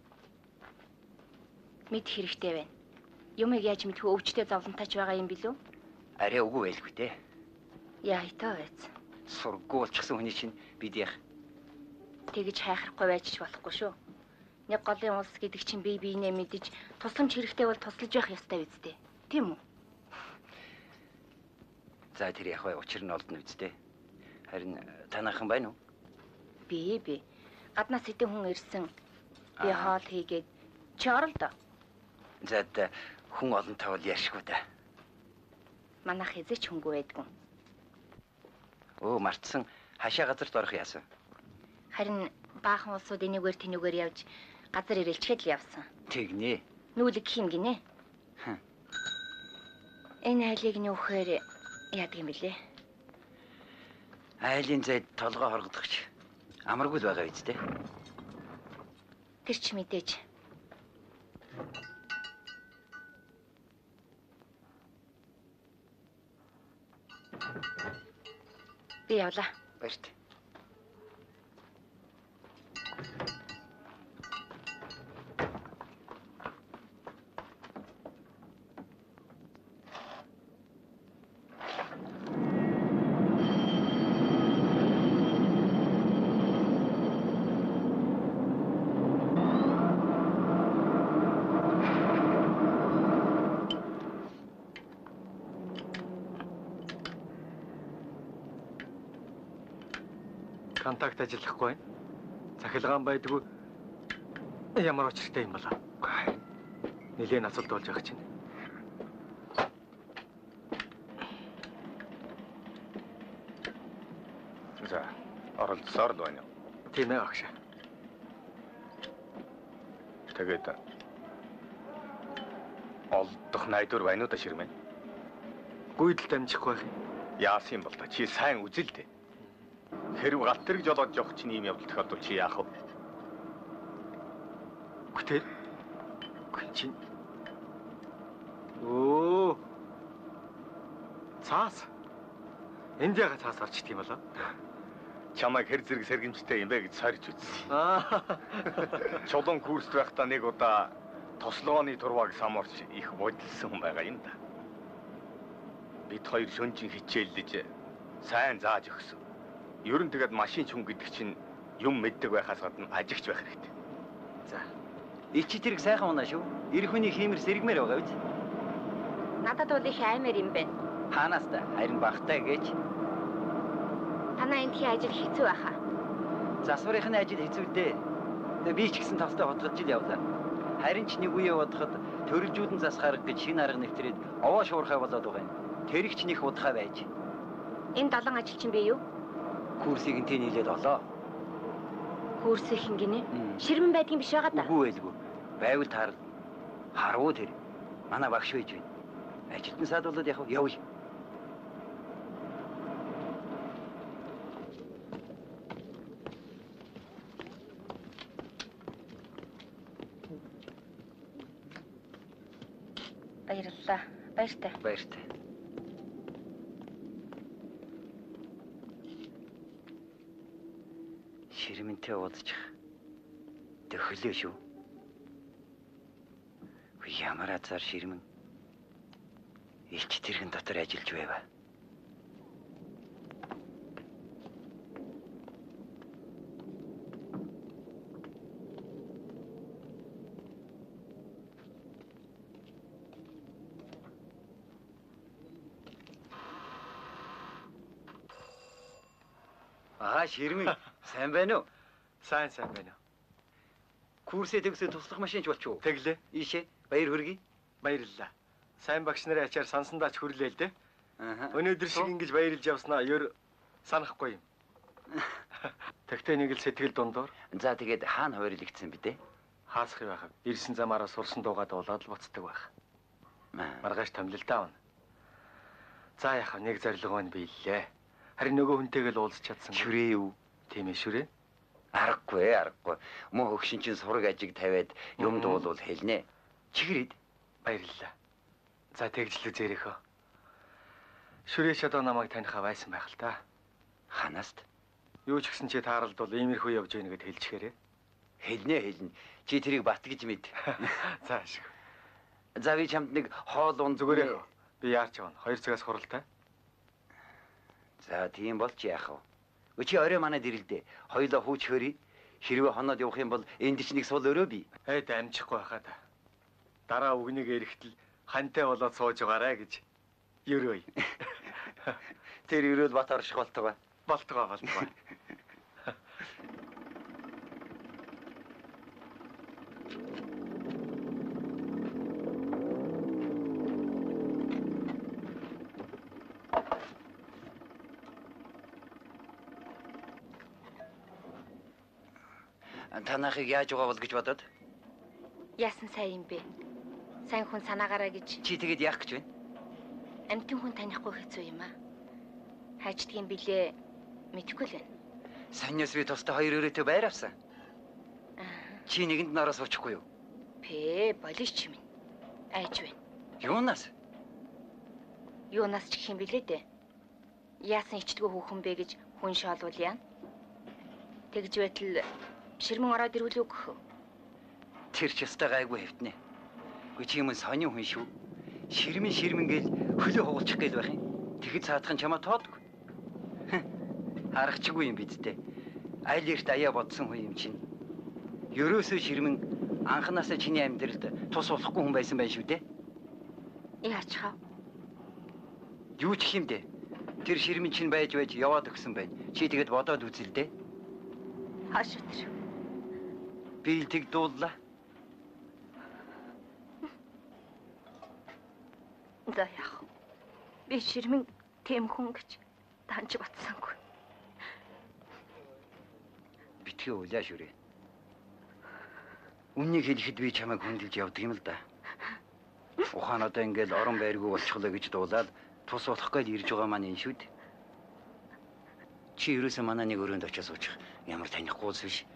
S6: Мэд хэрэгтэй байна. Юмыг яаж мэдэх өвчтэй зовлонтойч байгаа юм билүү?
S1: Арай үгүй байлгүй дээ.
S6: Яа итаа байц.
S1: Сургуу болчихсон хүний чинь бид яах?
S6: Тэгэж хайхрахгүй байж ч болохгүй шүү. Нэг голын улс гэдэг чинь бие биенээ мэдэж тусламж хэрэгтэй бол туслаж байх ёстой үсттэй. Тийм үү?
S1: За тэр яг учир нь олдно үсттэй. Харин танайхан байна уу?
S6: Би. Гаднаас хэдэн хүн ирсэн. Би хоол хийгээд чи орол доо.
S1: За хүн олонтой бол яшгүй да.
S6: Манайх эзэч хөнгөө байдгүй.
S1: Оо мартсан хашаа газарт орох яасан.
S6: Харин баахан улсууд энийгээр тэнүүгээр явж газар ирэлчгээд л явсан.
S1: Тэгнэ.
S6: Нүүлэг гэх юм гинэ. Энэ айлыг нүүхээр яадаг юм бэлээ?
S1: Айлын зайд толгой хоргодогч амаргүй л байгаа үсттэй.
S6: Тэр ч мэдээж. Би явлаа.
S1: Баяртай.
S2: Контакт ажиллахгүй байна. Цахилгаан байдгүй. Ямар очиртай юм болоо. Нилээн асуулт болж байгаа чинь.
S3: За, оролцсоор л байна.
S2: Тийм ээ агш.
S3: Тэгээд олдох найдвар байна уу да Ширмэн?
S2: Гүйдэл дамжихгүй байх юм.
S3: Яасан юм бол та чи сайн үзэл дээ. Хэрв галт тэрэг жолоод явах чинь ийм явдал тохиолдвол чи яах вэ?
S2: Гүтэр. Гүнчин. Оо. Цаас. Энд яга цаас орчдөг юм болоо?
S3: Чамайг хэр зэрэг сэргэмжтэй юм бэ гэж сарж үзсэн. Чулуун курст байхдаа нэг удаа тослооны турвааг самуурч их бодилсан хүн байгаа юм да. Бид хоёр шөнжин хичээллэж сайн зааж өгсөн. Ер нь тэгээд машин ч хүн гэдэг чинь юм мэддэг байхаас гадна ажигч байх хэрэгтэй.
S1: За. Ичи тэрэг сайхан унаа шүү. Ирэх хүний хиймэр сэргмээр байгаа биз?
S6: Надад бол их аймаар юм байна.
S1: Хаанаас та харин багтай гэж.
S6: Танаа эндхийн ажил хэцүү байхаа.
S1: Засварынхны ажил хэцүү дээ. Тэгээ би ч гэсэн тастай хотлож ил явлаа. Харин ч нэг үе бодоход төрөлжүүдэн зас гарах гэж шинэ арга нэвтрээд овоо шуурхай болоод байгаа юм. Тэрэгч них удахаа байж.
S6: Энэ 7 ажил чинь би юу?
S1: Курсыг нь нийлээд олоо.
S6: Курсийнх нь гинэ? Ширмэн байдгийн биш байгаа да.
S1: Үгүй байлгүй. Байвал таарал. Харуу тэр. Манай багш байж байна. Ажилтны саад болоод явъя.
S6: Баярлалаа. Баяртай.
S1: Баяртай. Ширмэнтэй уулзчих. Төхөлөө шүү. Ямар азар Ширмэн. Илч тэрхэн дотор ажиллаж байва. Ширмэн сайн байна уу?
S2: Сайн байна.
S1: Курсээ төгсөө туслах машинч болчихоо.
S2: Тэглээ.
S1: Ийшээ баяр хүргэе.
S2: Баярлалаа. Сайн багш нарын ачаар сансандаач хүрлээ л дээ. Өнөөдөр шиг ингэж баярлж явснаа ер санахгүй юм. Тэгтээ нэг л сэтгэл дундуур.
S1: За тэгээд хаана хойрлогдсон бэ дээ?
S2: Хаасах юм байхав. Ирсэн замаараа сурсан дуугаад болоод л буцдаг байх. Маргааш томлолтоо авна. За яхав нэг зорилго нь биеллээ. Харин нөгөө хүнтэйгээ л уулзч чадсан.
S1: Шүрээ юу?
S2: Тийм ээ шүрээ.
S1: Аргагүй. Мөн хөгшин чинь сураг ажиг тавиад юм дуулвал хэлнэ. Чигрэд
S2: баярлалаа. За тэгжлүү зээрийнхөө. Шүрээч одоо намайг танихаа байсан байх л та.
S1: Ханаас?
S2: Юу ч гэсэн чи тааралд бол иймэрхүү явж гэнэ гэд хэлчихээрээ.
S1: Хэлнэ. Чи тэрийг бат гэж мэд.
S2: За ашиг.
S1: За би чамд нэг хоол ун
S2: Зүгээрээ. Би яарч явна. 2 цагаас хуралтай.
S1: За тийм бол чи яах вэ? Өчи орой манад ирэлдэ. Хоёулаа хууч хөрий. Хэрвээ хоноод явах юм бол энд ч нэг сул өрөө бий.
S2: Эд амжихгүй байхаа та. Дараа үгнийг эрэхтэл хантай болоод сууж байгаарэ гэж ерөөй.
S1: Тэр өрөөл бат орших болтугай.
S2: Болтгоо.
S1: Танахыг яаж байгаа бол гэж бодоод?
S6: Яасан сайн юм бэ? Сайн хүн санаагаараа гэж.
S1: Чи тэгэд яах гэж байна?
S6: Амьтан хүн танихгүй хэцүү юм аа. Хайчдгийн билээ мэдэхгүй л байна.
S1: Саньяс би тустай 2 өрөөтэй байр авсан. Чи нэгэнд нь ороо суучихгүй юу?
S6: Пэ, болиш юм. Айж байна.
S1: Юунаас?
S6: Юунаас ч гэх юм билээ дээ. Яасан ичдгүү хүүхэн бэ гэж хүн шоолвол яана. Тэгж байтал ширмэн ороод ирвэл үг гэх.
S1: Тэр ч өстой гайгүй хэвтнэ. Гүй чи юм сони хүн шүү. Ширмэн гээл хөлөө хугалчих гээл байх юм. Тэгэхэд цаадах нь чамаа тоодгүй. Харахчгүй юм бидтэй. Айл эрт аяа бодсон хүн юм чинь. Ерөөсөө ширмэн анханасаа чиний амьдралд тус болохгүй хүн байсан байх шүү дээ.
S6: Яач хаа?
S1: Юу ч юм дээ. Тэр ширмэн чинь байж яваад өгсөн байна. Чи тэгэд бодоод үзэл дээ.
S6: Хааш өтер.
S1: Би тэг дууллаа.
S6: За яах вэ? Би ширмэн тийм хүн гэж таньж батсангүй.
S1: Битгий улаа шүрээ. Үннийг хэлэхэд би чамайг хүндэлж явдаг юм л да. Ухаан одоо ингээл орон байргүй болчихлоо гэж дуулаад тус болох гээд ирж байгаа маань энэ шүү дээ. Чи ерөөсөө манай нэг өрөөнд очиж суучих. Ямар танихгүй ус биш.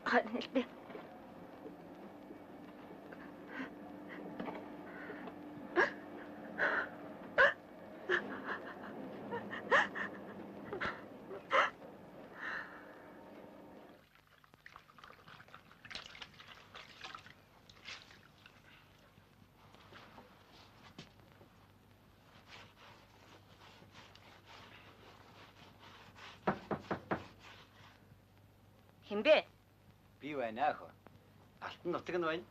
S6: Ханилбэ. Хэмбэ?
S1: Би байна ах. Алтан нутаг нь байна.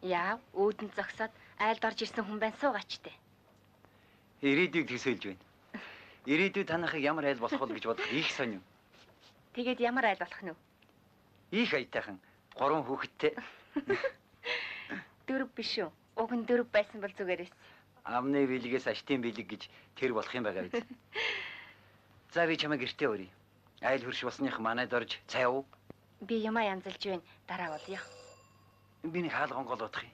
S6: Яа, өөдөнд зогсоод айлд орж ирсэн хүн байна суугаач дээ.
S1: Ирээдүйг төсөөлж байна. Ирээдүйд танахыг ямар айл болох вэ гэж бодох их сонирм.
S6: Тэгээд ямар айл болох нь вэ?
S1: Их аятайхан 3 хүүхэдтэй.
S6: 4 биш үү? Уг нь 4 байсан бол зүгээрээс.
S1: Амны бэлгээс аштын бэлэг гэж тэр болох юм байгаа биз. За би чамайг гэртээ өрье. Айл хөрш болсных манайд орж цай уу?
S6: Би юмаа янзалж байна. Дараа болъё.
S1: Би нэг хаалган гол бодох юм.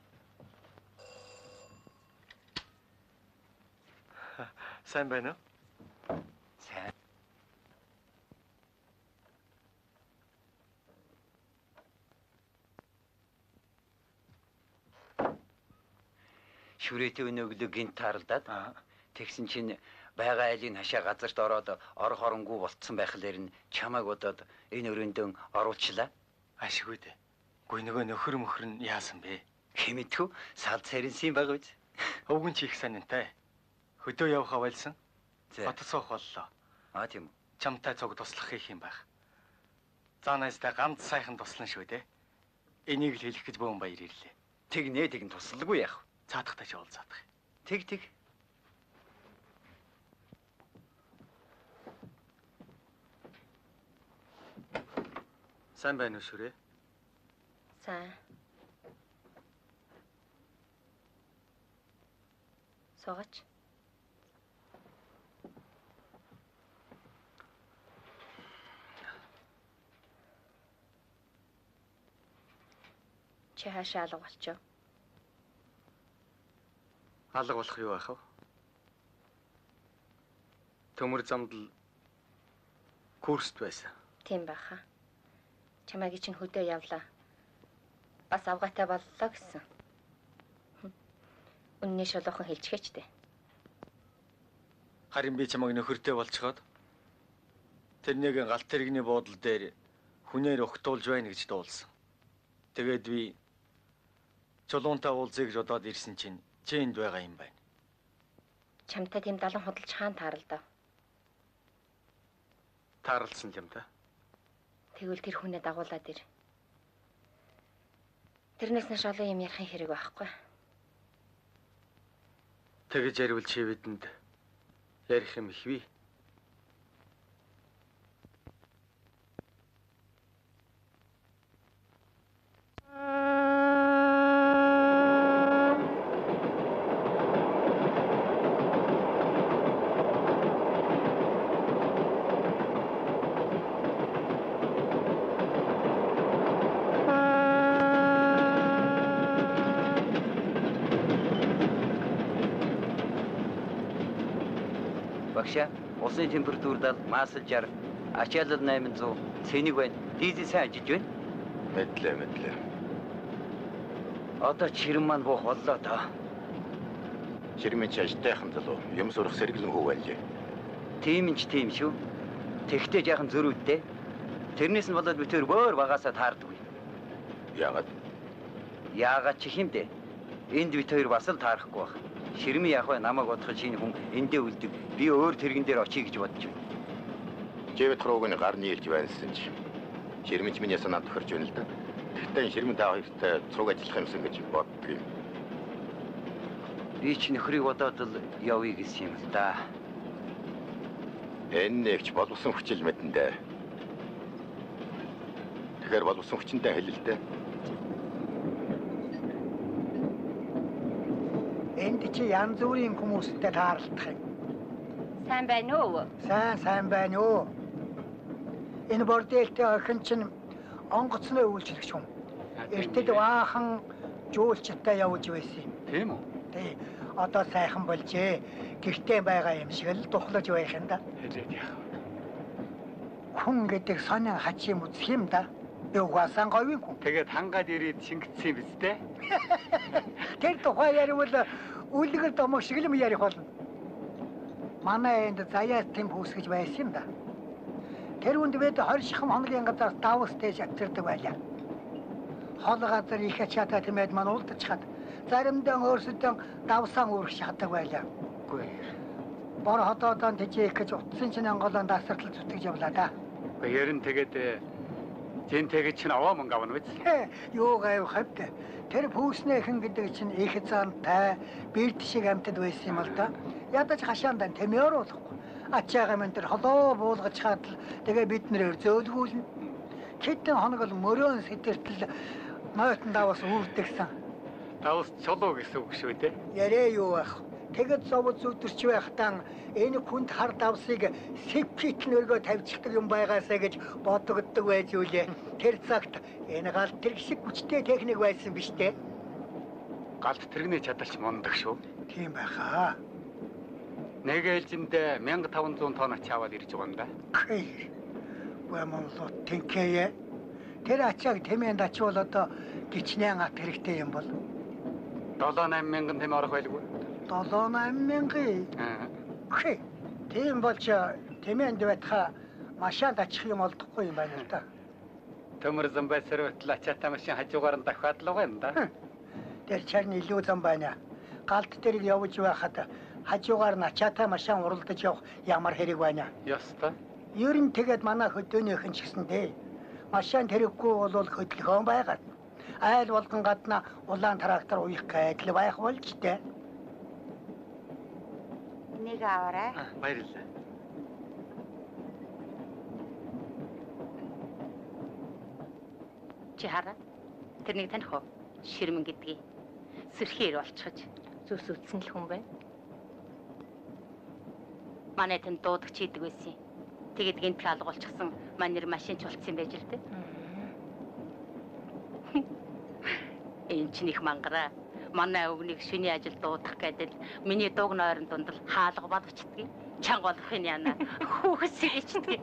S2: Сайн байна уу?
S1: Сайн. Шүрээтэй өнөглөө гинт тааралдаад тэгсэн чинь байгаа айлын хашаа газарт ороод орох оронгүй болцсон байхлаар нь чамайг бодоод энэ өрөөндөө оруулчлаа.
S2: Ашгүй дээ. Гүй нөгөө нөхөр нь яасан бэ?
S1: Хэмэдхүү сал царинсын баг биз.
S2: Өвгөн чи их санантай. Хөдөө явахаа байлсан.
S1: За.
S2: Бат суух боллоо.
S1: Тийм үү.
S2: Чамтай цуг туслах хийх юм байх. Заанайстай ганц сайхан туслан шүү дээ. Энийг л хэлэх гэж бөөн баяр ирлээ.
S1: Тэг нэ тусалгүй яах вэ?
S2: Цаадахтай уулзаадах.
S1: Тэг.
S2: Сайн байна уу шүрээ?
S6: Сайн. Суугач. Чи хаашаа алга болчихоо?
S2: Алга болох юу байх вэ? Төмөр замд л курст байсан.
S6: Тийм байхаа. Чамайг чинь хөдөө явлаа. Бас авгаатай боллоо гэсэн. Үнний шулуухан хэлчихээч дээ.
S2: Харин би чамайг нөхөртэй болцоход тэрнийг галт тэрэгний буудлын дээр хүнээр огтуулж байна гэж дуулсан. Тэгээд би чулуунтай уулзъя гэж бодоод ирсэн чинь чи энд байгаа юм байна.
S6: Чамтай тийм далан худалч хаан тааралдаа.
S2: Таарлсан юм да.
S6: Тэгвэл тэр хүнээ дагуулад ир. Тэрнээс нь шолоо юм ярихын хэрэг байхгүй.
S2: Тэгэж ярил чи бидэнд ярих юм их бий.
S1: Багшаа, усын температур 70, масс 60, ачаалал 800, цэник байна. Дизель сайн ажиллаж байна.
S3: Мэдлээ.
S1: Одоо чирэн маань буух боллоо доо.
S3: Чирмэн ч ажтайхан залуу. Юм сурах сэргэлэн хүү байлээ.
S1: Тийм шүү. Тэгтээ яахан зөрүүдтэй. Тэрнээс нь болоод би тэр бөөр багасаа таардгүй. Яагаад ч юм дээ. Энд би тэр бас л таарахгүй баг. Ширмэн яах вэ? Намайг бодох шинэ хүн эндээ үлдэг. Би өөр тэрэгэн дээр очие гэж бодож байна.
S3: Жэвэт хруугийн гар нийлж байнсан ч Ширмэнч миний санаанд тохирч байна л да. Тэгтээ Ширмэн таа хоёртой цуг ажиллах юмсан гэж боддог юм.
S1: Би ч нөхрийг бодоод л явъя гэсэн юм л да.
S3: Энэ нэгч боловсон хүчил мэдэндээ. Тэгэхээр боловсон хүчинтэй хэлэлтэй.
S10: Энд чи янз бүрийн хүмүүстэй таарлах юм.
S6: Сайн байна уу?
S10: Сайн байна уу? Энэ бордэлтэй охин чинь онгоцны үйлчлэгч хүн. Эртэд баахан жуулчтай явж байсан юм.
S2: Тийм үү?
S10: Тий. Одоо сайхан болжээ. Гэртээ байгаа юм шиг л тухлаж байх юм да.
S2: Хэлээд яах вэ?
S10: Хүн гэдэг сонин хач юм үзэх юм да. Би угаасан говийн хүн.
S2: Тэгээд хангаад ирээд шингэцсэн биз дээ?
S10: Тэр тухай яривал үлгэр домог шиг л ярих болно. Манай энд заяа тэм хүүсгэж байсан юм да. Тэр үнд бид 20 шахам хоногийн газар давстэй шатцэрдэг байлаа. Хол газар их ачаата тэмээд мань улдаж хад заримдаа өөрсдөө давсаан үрэх шатдаг байлаа.
S2: Үгүй.
S10: Бор хотоодон тэжээх гэж утсан чинь анголон дасралтал зүтгэж явлаа да.
S2: Үгүй ярин тэгээд зэнтэйг чинь аваа мөнгө авна биз?
S10: Юу гайв хавд. Тэр пүүснэхэн гэдэг чинь их зантай бэрд шиг амтд байсан юм л да. Ядаж хашаандан тэмээр болохгүй. Ачаагаа мэн тэр холоо буулгаж хаад тэгээ бид нэр зөөлгүүлнэ. Хэдэн хоног л мөрөөн сэтэртэл нойтон даваас үрдэгсэн.
S2: Давс чулуу гэсэн үг шүү дээ.
S10: Ярээ юу байх. Тэгэд зовд зүдэрч байхдаа энэ хүнд хар давсыг сэвкит нөргөө тавьчихдаг юм байгаасаа гэж бодогддог байж үлээ. Тэр цагт энэ гал тэр шиг хүчтэй техник байсан биш дээ.
S2: Галт тэрэгний чадалч мундаг шүү.
S10: Тийм байхаа.
S2: Нэг ээлжиндээ 1500 тонн ач аваад ирж байгаа юм да.
S10: Гэмонлоо тэнхээ. Тэр ачааг тэмээнд ачвал одоо гिचнээн ат хэрэгтэй юм бол
S2: 7-8 мянган тэмээ орох байлгүй.
S10: 7-8 мянган. Тийм болж тэмээнд байтха машинд ачих юм олдохгүй юм байна л да.
S2: Төмөр замбай сэрвэтэл ачаатай машин хажуугаар нь дахиад л байгаа юм да.
S10: Тэр чарны илүү зам байна. Галт дэрэг явж байхад хажуугаар нь ачаатай машин уралдаж явах ямар хэрэг байна.
S2: Яста.
S10: Ер нь тэгээд манай хөдөөнийхэн ч гэсэн дээ. Машин тэрэггүй бол хөдөлгөөн байгаад. Айл болгон гадна улаан трактор уйх гэдэл байх болж дээ.
S6: Нэг аваарай.
S2: Баярлалаа.
S7: Чи хараа. Тэрнийг таних уу? Ширмэн гэдгийг сэрхээр болчихож зүс үтсэн л хүн байна. Манай тэнд дуудагч хийдэг байсан. Тэгээд гинт алга болчихсон манер машин чулцсан байж л дээ. Энэ чинь их мангараа. Манай өвгнийг шүний ажил дуудах гэдэл миний дууг нойрон дунд л хаалга бодчихдаг. Чанга болох юм яана. Хүүхэсээ ичдэг.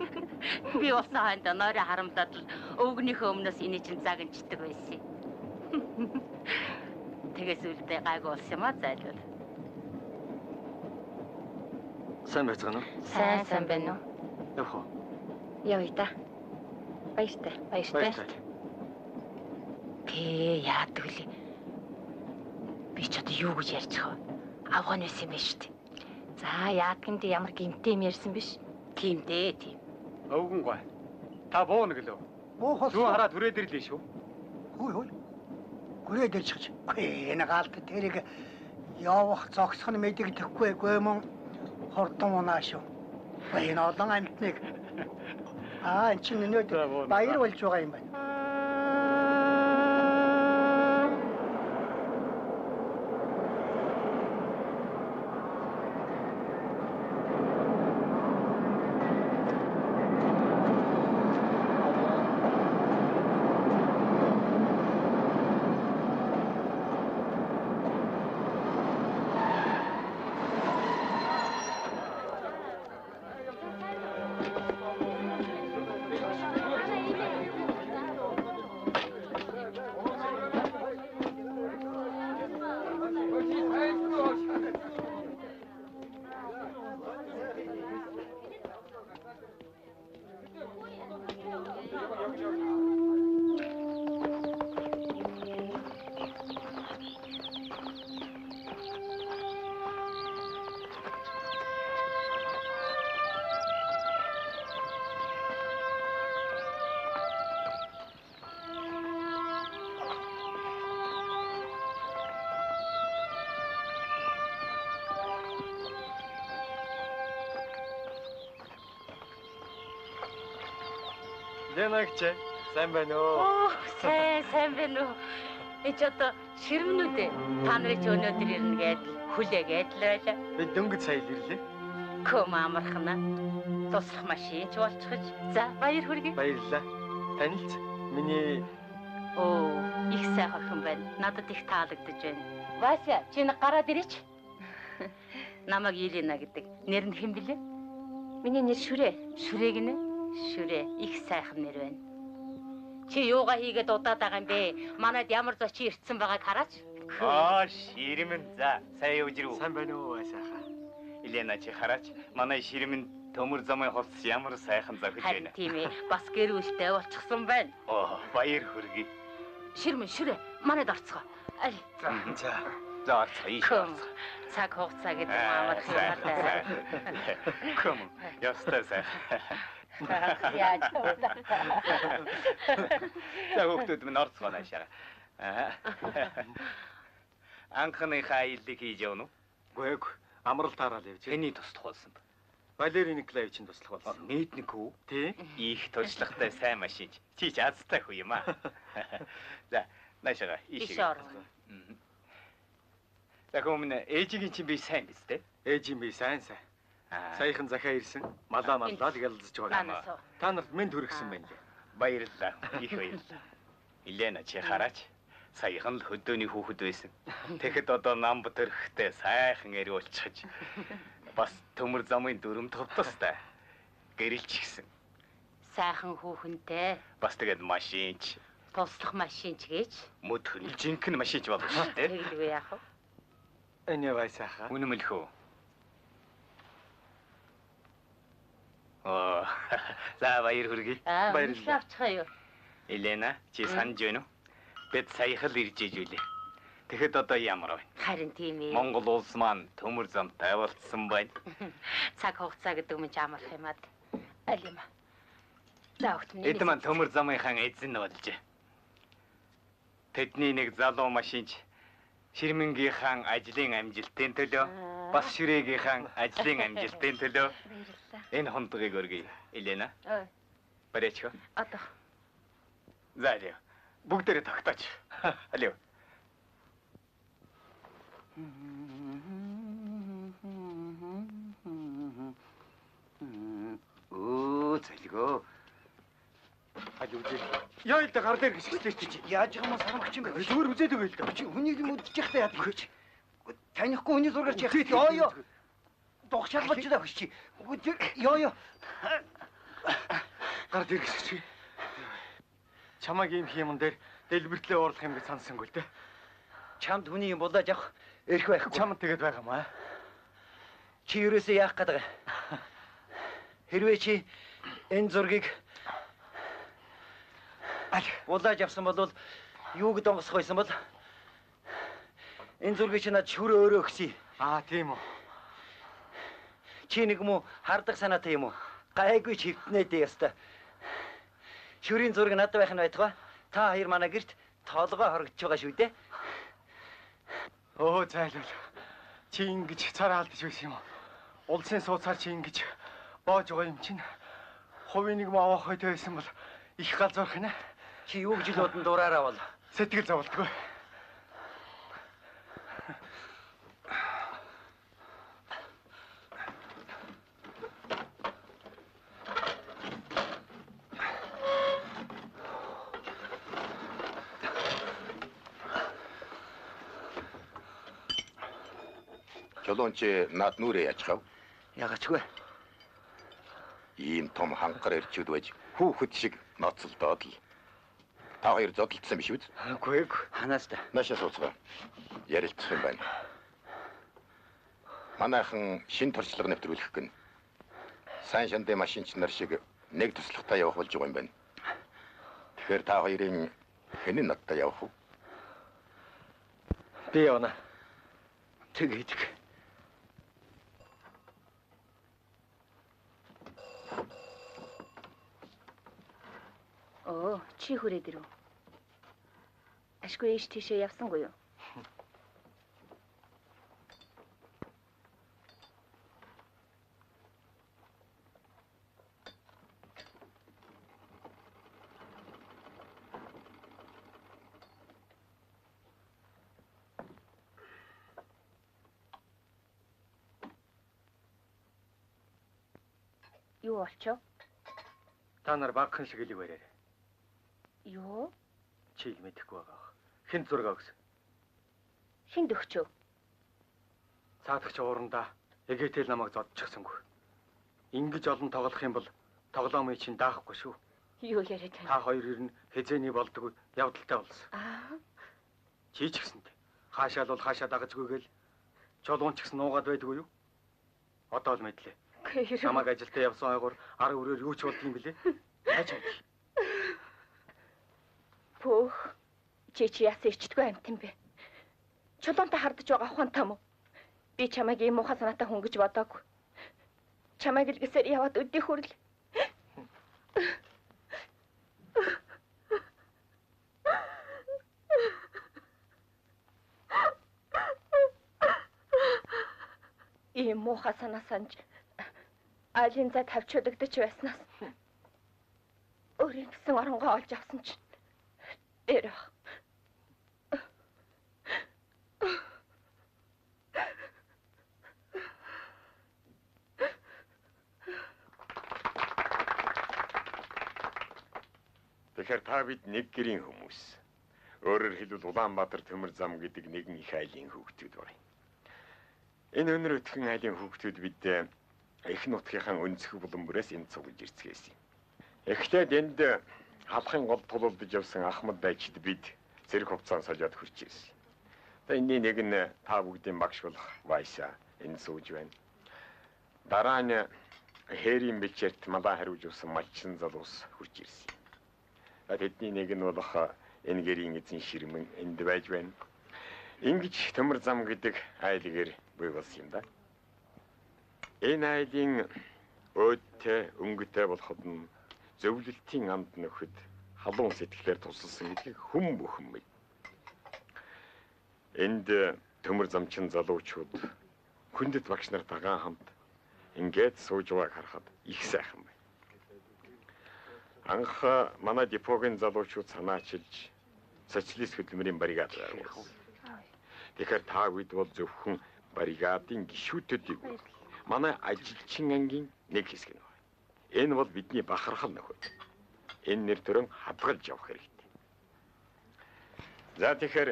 S7: Би уснаа ханд нойроо харамдаад л өвгнийхөө өмнөөс эний чинь загинчдаг байсан. Тэгээс үлдээ гайгүй болсон юм а зайлвал.
S2: Сайн байцгаана уу?
S6: Сайн байна уу?
S2: Явах уу?
S6: Явъя та. Баяртай. Яадаг вэ? Би ч одоо юу гэж ярьж байгаа вэ? Авган байсан юм байна шүү дээ. За яадаг нь ямар гэмтэй юм ярьсан биш? Тийм дээ, тийм.
S3: Өвгөн гой. Та бууна гэлөө.
S10: Буухал.
S3: Зүүн хараад хүрээд ирлээ шүү.
S10: Хүй. Хүрээд ирчихэж. Энэ гаалт тэрийг явах зогсох нь мэдэгдэхгүй гомон хордон унаа шүү. Энэ олон амтныг эн чинь өнөөдөр баяр болж байгаа юм байна.
S2: Лэнагч сайн байна уу?
S7: Сайн байна уу? Эч одоо ширмнүүд та нарыг ч өнөөдөр ирнэ гээд хүлээгээд л байлаа.
S2: Би дөнгөж сая ирлээ.
S7: Көм амархна. Туслах машинч болчихж. За баяр хүргэе.
S2: Баярлалаа. Танилж миний
S7: их сайхан охин байна. Надад их таалагдж байна. Вася, чи нэг гараад ирээч. Намайг Елена гэдэг. Нэр нь хэн блэ?
S6: Миний нэр Шүрээ.
S7: Шүрээ гинэ? Шүрээ, их сайхан нэр байна. Чи юугаа хийгээд удаад байгаа юм бэ? Манайд ямар зочин ирсэн байгааг хараач.
S3: Ширмэн за. Сайн явж ирв.
S2: сайн байна уу сайхан?
S3: Елена чи хараач. Манай ширмэн төмөр замын хувцас ямар сайхан зохиж байна.
S7: Харин тийм ээ. Бас гэр бүлтэй болчихсон байна.
S3: Баяр хүргэе.
S7: Ширмэн, Шүрээ, манайд орцгоо. Аль.
S3: За орцгоо.
S7: Цаг хугацаа гэдэг амарх юм байна.
S3: Көм. Ястай сайн.
S7: Яаж
S3: За хүүхдүүд минь орцгоо наашаа. Анхны хайлыг хийж явна уу?
S2: Гүйг амралт тараал явж.
S3: Эний туслах болсон ба.
S2: Валерий Николаевичийн туслах болсон.
S3: Нийтник үү?
S2: Тий.
S3: Их туршлагатай сайн машинч. Чи ч азтай хүү юм аа. За, наашаа
S7: иш ор.
S3: За хүмүүн ээжигийн чинь би сайн биз дээ.
S2: Ээж юм би сайн. Саяхан захаа ирсэн. Малаа гялалзаж байгаа. Та нарт мэд хүргэсэн байна лээ.
S3: Баярлалаа. Их баярлалаа. Елена чи хараач. Саяхан л хөдөөний хүүхэд байсан. Тэгэхэд одоо нам бүтэрхтэй сайхан яриулчихж бас төмөр замын дүрм товтостай. Гэрэлч гисэн.
S7: Сайхан хүүхэнтэй.
S3: Бас тэгээд машинч.
S7: Туслах машинч гэж.
S3: Мөдхөн жинхэнэ машинч болно шүү дээ.
S7: Тэгэлгүй яах вэ?
S2: Эний вайсаха.
S3: Үнэн мэлхүү. За баяр хүргэе.
S7: Баярлалаа. Авчихаа юу.
S3: Елена, чи санаж байна уу? Бид саяхан л ирж ижүүлээ. Тэгэхэд одоо ямар байна?
S7: Харин тийм ээ.
S3: Монгол улс маань төмөр замтай болцсон байна.
S7: Цаг хугацаа гэдэг юм чи амарх юмад. Аль юм. За өгт минь.
S3: Эд маань төмөр замынхан эзэн болж. Тэдний нэг залуу машинч Ширмэнгийнхэн ажлын амжилтын төлөө, бас Шүрээгийнхэн ажлын амжилтын төлөө энэ хондгийг өргөе. Елена. Барьяач.
S7: Одоо.
S3: За яа. Бүгдээрээ тогтооч. Алив.
S1: Залгоо.
S2: Алив үзээ. Яа л да гар дээр гисгэлээ чи.
S1: Яаж юм сарамгч юм бэ?
S2: Зүгээр үзээд өгөө л да.
S1: Чи хүнийг юм үдчих та яадаг вэ? Танихгүй хүний зургаар чи ёо. Догшаал болж байгаа чи. Ёо.
S2: Гар дээр гисгэж. Чамаг ийм хиймэн дээр дэлбэртлээ уурлах юм гэж сансангүй л дээ.
S1: Чамд хүний юм болоод явах эрх байхгүй.
S2: Чамд тэгээд байгаамаа.
S1: Чи ерөөсөө яах гээд байгаа? Хэрвээ чи энэ зургийг улааж авсан бол юуг донгосох байсан бол энэ зургийг чи над шүрээ өөрөө өгсөн.
S9: Тийм үү.
S1: Чи нэг юм уу хардах санаатай юм уу? Гайгүй чивтнээ дээ яста. Шүрийн зураг надад байх нь байтугай. Та хоёр манай гэрт толгой хорогдож байгаа шүү дээ.
S9: Оо зайлвал. Чи ингэж цараа алдаж байсан юм уу? Улсын сууцаар чи ингэж боож байгаа юм чинь. Хувийн нэг маавах хойд байсан бол их галзуурах нэ.
S1: Чи юу гэж л удан дураараа бол
S9: сэтгэл зовлтгүй.
S5: Чулуунч над нүрээ яачхав?
S1: Ягачгүй.
S5: Ийм том хангар ирчүүд байж хүүхэд шиг ноцолдоод л. Та хоёр зодтолцсон биш үү?
S1: Үгүй. Ханаас та.
S5: Наашаа сууцгаа. Ярилцах юм байна. Манайхан шин туршлага нэвтрүүлэх гэн. Сайн шандэ машинч нар шиг нэг туслахтаа явах болж байгаа юм байна. Тэгэхээр та хоёрын хэн нь надтай явах вэ?
S9: Би явна.
S1: Тэгээд
S6: Оо, чи хүрээд ирв. Ашгүй ээж тийшээ явсангүй юу? Юу болчихв?
S9: Та нар багхан шиг хэлийг бариарай.
S6: Юу?
S9: Чи л мэдэхгүй байгаа. Хэн зураг өгсөн?
S6: Хинд өгчөө?
S9: Цаадагч уурандаа эгээтэл намайг зодчихсангүй. Ингэж олон тоглох юм бол тоглоомын чинь даахгүй шүү.
S6: Юу яриад байна?
S9: Та хоёр ер нь хязээний болдгоо явдалтай болсон. Чи ч гэсэнтэй. Хаашаал бол хаашаа дагажгүйгээл чулуун ч гэсэн нуугаад байдгүй юу? Одоо л мэдлээ. Намайг ажилдаа явсан айгуур ар өрөөр юу ч болдгийм блэ? Яаж юм?
S6: Пөх, чи яасан ичдэггүй амт юм бэ? Чулуунтай хардаж байгаа ухаантай мó? Би чамайг ийм муухай санаатай хүн гэж бодоогүй. Чамайг илгээсээр яваад өдөө хүрл. Ийм муухай санаа санаж айлын зай тавьчулагдаж байснаас өөрийн гэсэн оронгоо олж авсан чинь дээр баг.
S3: Тэгэхээр та бид нэг гэрийн хүмүүс. Өөрөөр хэлбэл Улаанбаатар төмөр зам гэдэг нэгэн их айлын хүүхдүүд байна. Энэ өнөр өтгөн айлын хүүхдүүд бид их нутгийнхаа өнцөг булан бүрээс энд цуглаж ирцгээсэн юм. Эхлээд энд халахын гол тулалдаж явсан Ахмад дайчид бид зэрэг хувцаан сажаад хурж ирсэн. Тэгээ энэний нэг нь та бүгдийн багш болох Вайса энэ сууж байна. Дараа нь Хэрийн бичээрт малаа хариуж явсан Малчин залуус хурж ирсэн. Тэдний нэг нь болох энэ гэрийн эзэн Ширмэн энд байж байна. Ингэж төмөр зам гэдэг айлгаар бий болсон юм да. Энэ айлын өөдтэй өнгөтэй болоход нь зөвлөлтийн амд нөхөд халуун сэтгэлээр тусалсан гэдгийг хүм бүхэн мэд. Энд төмөр замчин залуучууд хүндэт багш нар тагаан хамт ингээд сууж байгааг харахад их сайхан байна. Анх манай депогийн залуучууд санаачилж социалист хөдөлмөрийн бригад байгуулсан. Тэгэхээр та үед бол зөвхөн бригадын гишүүтүүдийг манай ажилчин ангийн нэг хэсэг нь байна. Энэ бол бидний бахархал нөхөд. Энэ нэр төрөн хадгалж явах хэрэгтэй. За тэгэхээр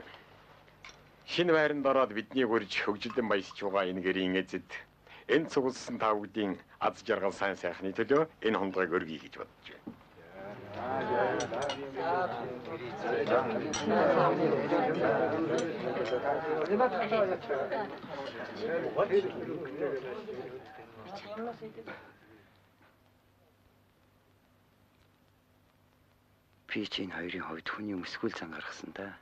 S3: шинэ байранд ороод бидний гурж хөгжилдөн баясч байгаа энэ гэрийн эзэд энэ цугласан та бүдийн аз жаргал сайн сайхны төлөө энэ хондгойг өргөе гэж бодож байна.
S1: Би ч энэ хоёрын хувьд хүний өмсгөл зан гаргасан да.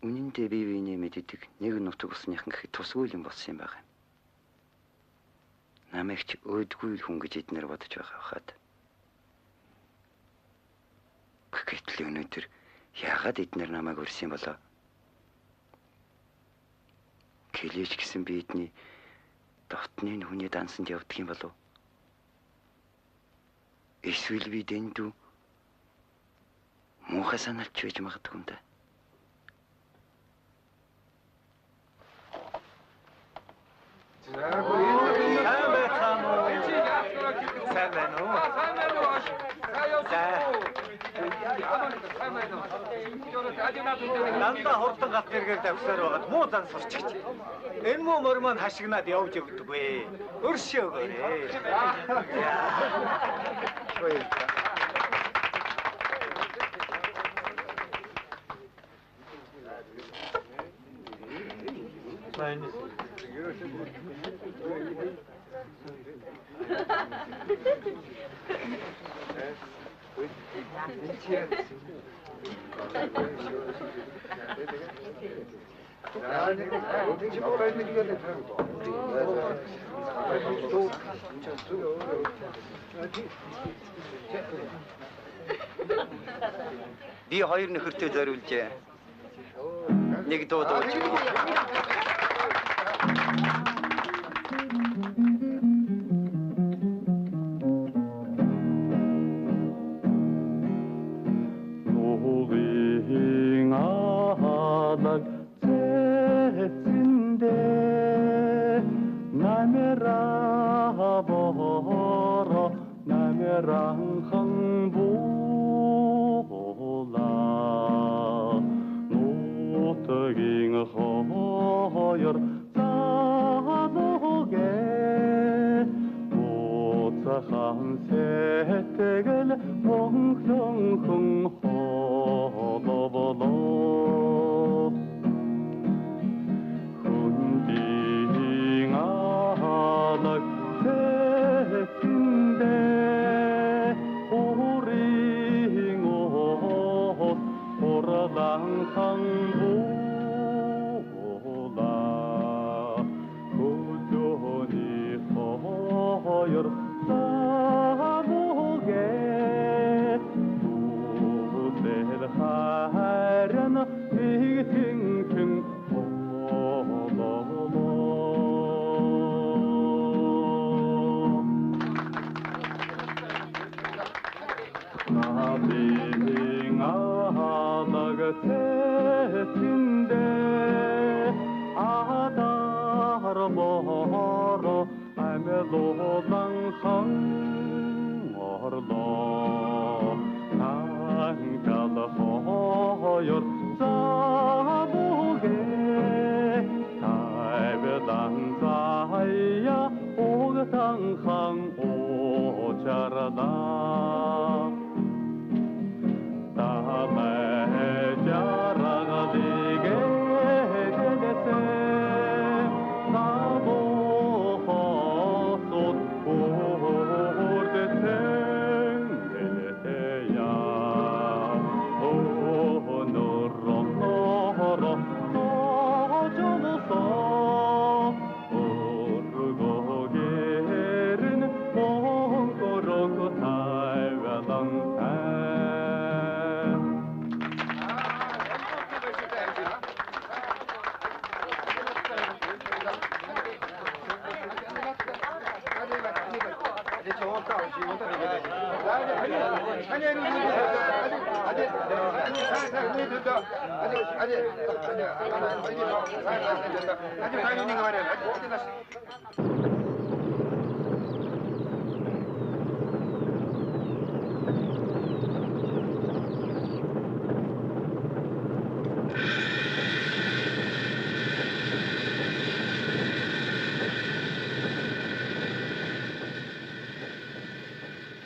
S1: Үнэн дээр бие биенээ мэддэг нэг нутаг усныхан гэхэд тусгүй юм болсон юм байна. Намайг ч өөдгүй хүн гэж эднэр бодож байгаа хаад. Гэтэл өнөөдөр яагаад эднэр намайг урьсан болоо? Кэлэж гэсэн бидний дотны хүний дансанд явдаг юм болов? Эсвэл би дэндүү муухай саналч байж магадгүй юм да.
S9: Сайн байна уу? Дандаа хурдан гал тэргээр давсаар байгаад муу зан сурчигч. Энэ муу мөр маань хашигнаад явж өгдөг вэ? Өршөө өгөөрэй.
S1: Би хоёр нөхөртөө зориулжээ. Нэг дуудуулж.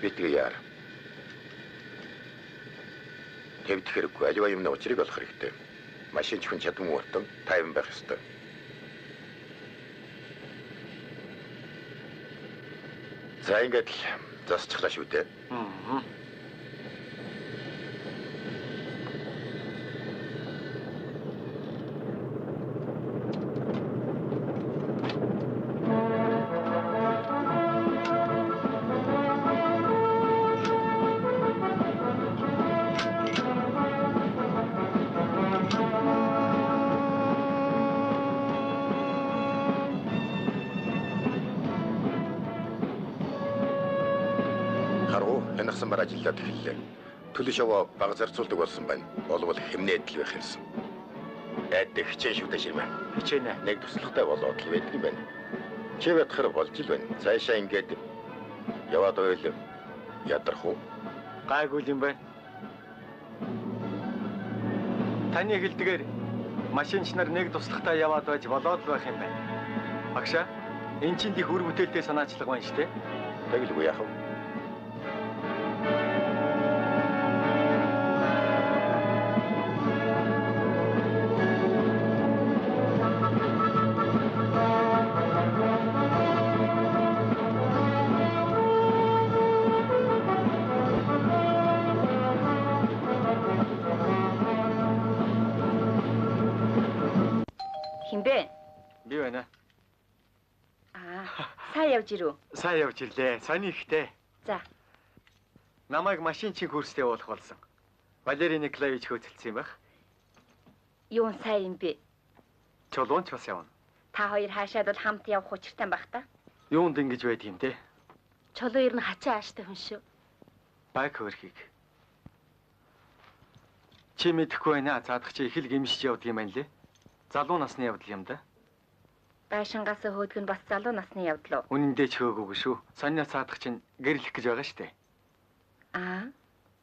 S5: Битгээр тэвд хэрэггүй аливаа юмны учрыг олох хэрэгтэй. Машин чихэн чадвар уртан тайван байх ёстой. За ингээд л засчихлаа шүү дээ. Бар ажиллаад эхэллээ. Төлөв шово бага зарцуулдаг болсон байна. Болвол хэмнээд л байх юмсан. Айддаг хичээн шүү дээ ширмэ.
S9: Хичээнэ.
S5: Нэг туслахтай болоод л байдаг юм байна. Чи ятхаар болж ил байна. Цаашаа ингээд яваад ойл ядарх уу?
S9: Гайгүй юм байна. Таны хэлдгээр машинч нар нэг туслахтай яваад байж болоод байх юм байна. Багшаа, энэ чинь их үр бүтээлтэй санаачлаг байна шүү дээ.
S5: Тэгэлгүй яах вэ?
S9: Би байна.
S6: Сайн явж ирв үү?
S9: Сайн явж ирлээ. Сайн ихтэй.
S6: За.
S9: Намайг машин чин курстэй явуулах болсон. Валерий Николаевич хөөцөлдсөн юм байх.
S6: Юун сайн юм бэ?
S9: Чулуунч бас явна.
S6: Та хоёр хаашаад бол хамт явах учиртай байх та.
S9: Юунд ингэж байд юм те?
S6: Чулуу ер нь хачаа ааштай хүн шүү.
S9: Баг хөрхийг. Чи мэдэхгүй байна. Цаадах чи их л гимшиж явдаг юм байна лээ. Залуу насны явдал юм да.
S6: Байшингаас хөөдөг нь бас залуу насны явдал уу?
S9: Үнэндээ ч хөөгөөгүй шүү. Соннио цаадах чинь гэрлэх гэж байгаа штэ.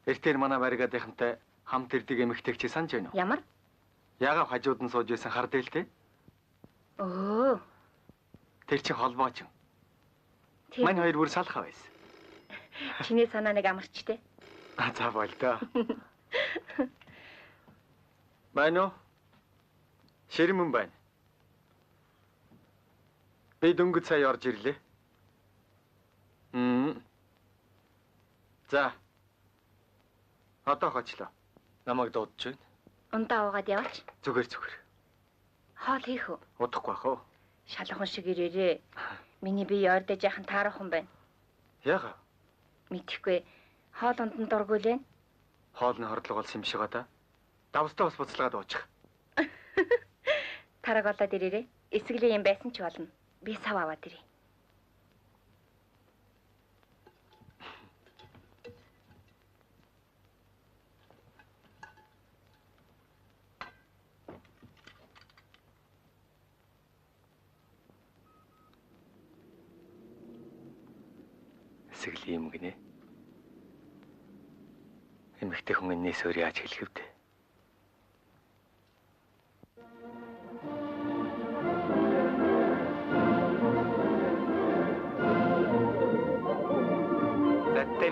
S9: Эртээр манай баригадынхантай хамт ирдэг эмэгтэйг чи санаж байна уу?
S6: Ямар?
S9: Яагаад хажууд нь сууж байсан хар дээлтэй?
S6: Оо.
S9: Тэр чи холбооч юм. Мань хоёр бүр салхаа байсан.
S6: Чиний санаа нэг амарчтэй.
S9: За болдоо. Байна уу? Ширмэн байна. Би дөнгөж сая орж ирлээ. За. Одоо хочлоо. Намайг дуудаж байна.
S6: Ундаа уугаад яваач.
S9: Зүгээр.
S6: Хоол хийх үү?
S9: Удахгүй бах уу?
S6: Шалхан шиг ирээрээ. Миний бие ойрдож яхан таарах хүн байна.
S9: Яагаад?
S6: Мэдхгүй. Хоол унд нь дургүй лээ.
S9: Хоолны хордлого болсон юм шиг одоо. Давстаа бас буцалгаад уучих.
S6: Тараг олоод ирээрээ. Эсгэлээ юм байсан ч болно. Би сав аваад ирье.
S9: Эсгэлээ юм гинэ. Эмэгтэй хүн энэс өөр яаж хэлэх вэ?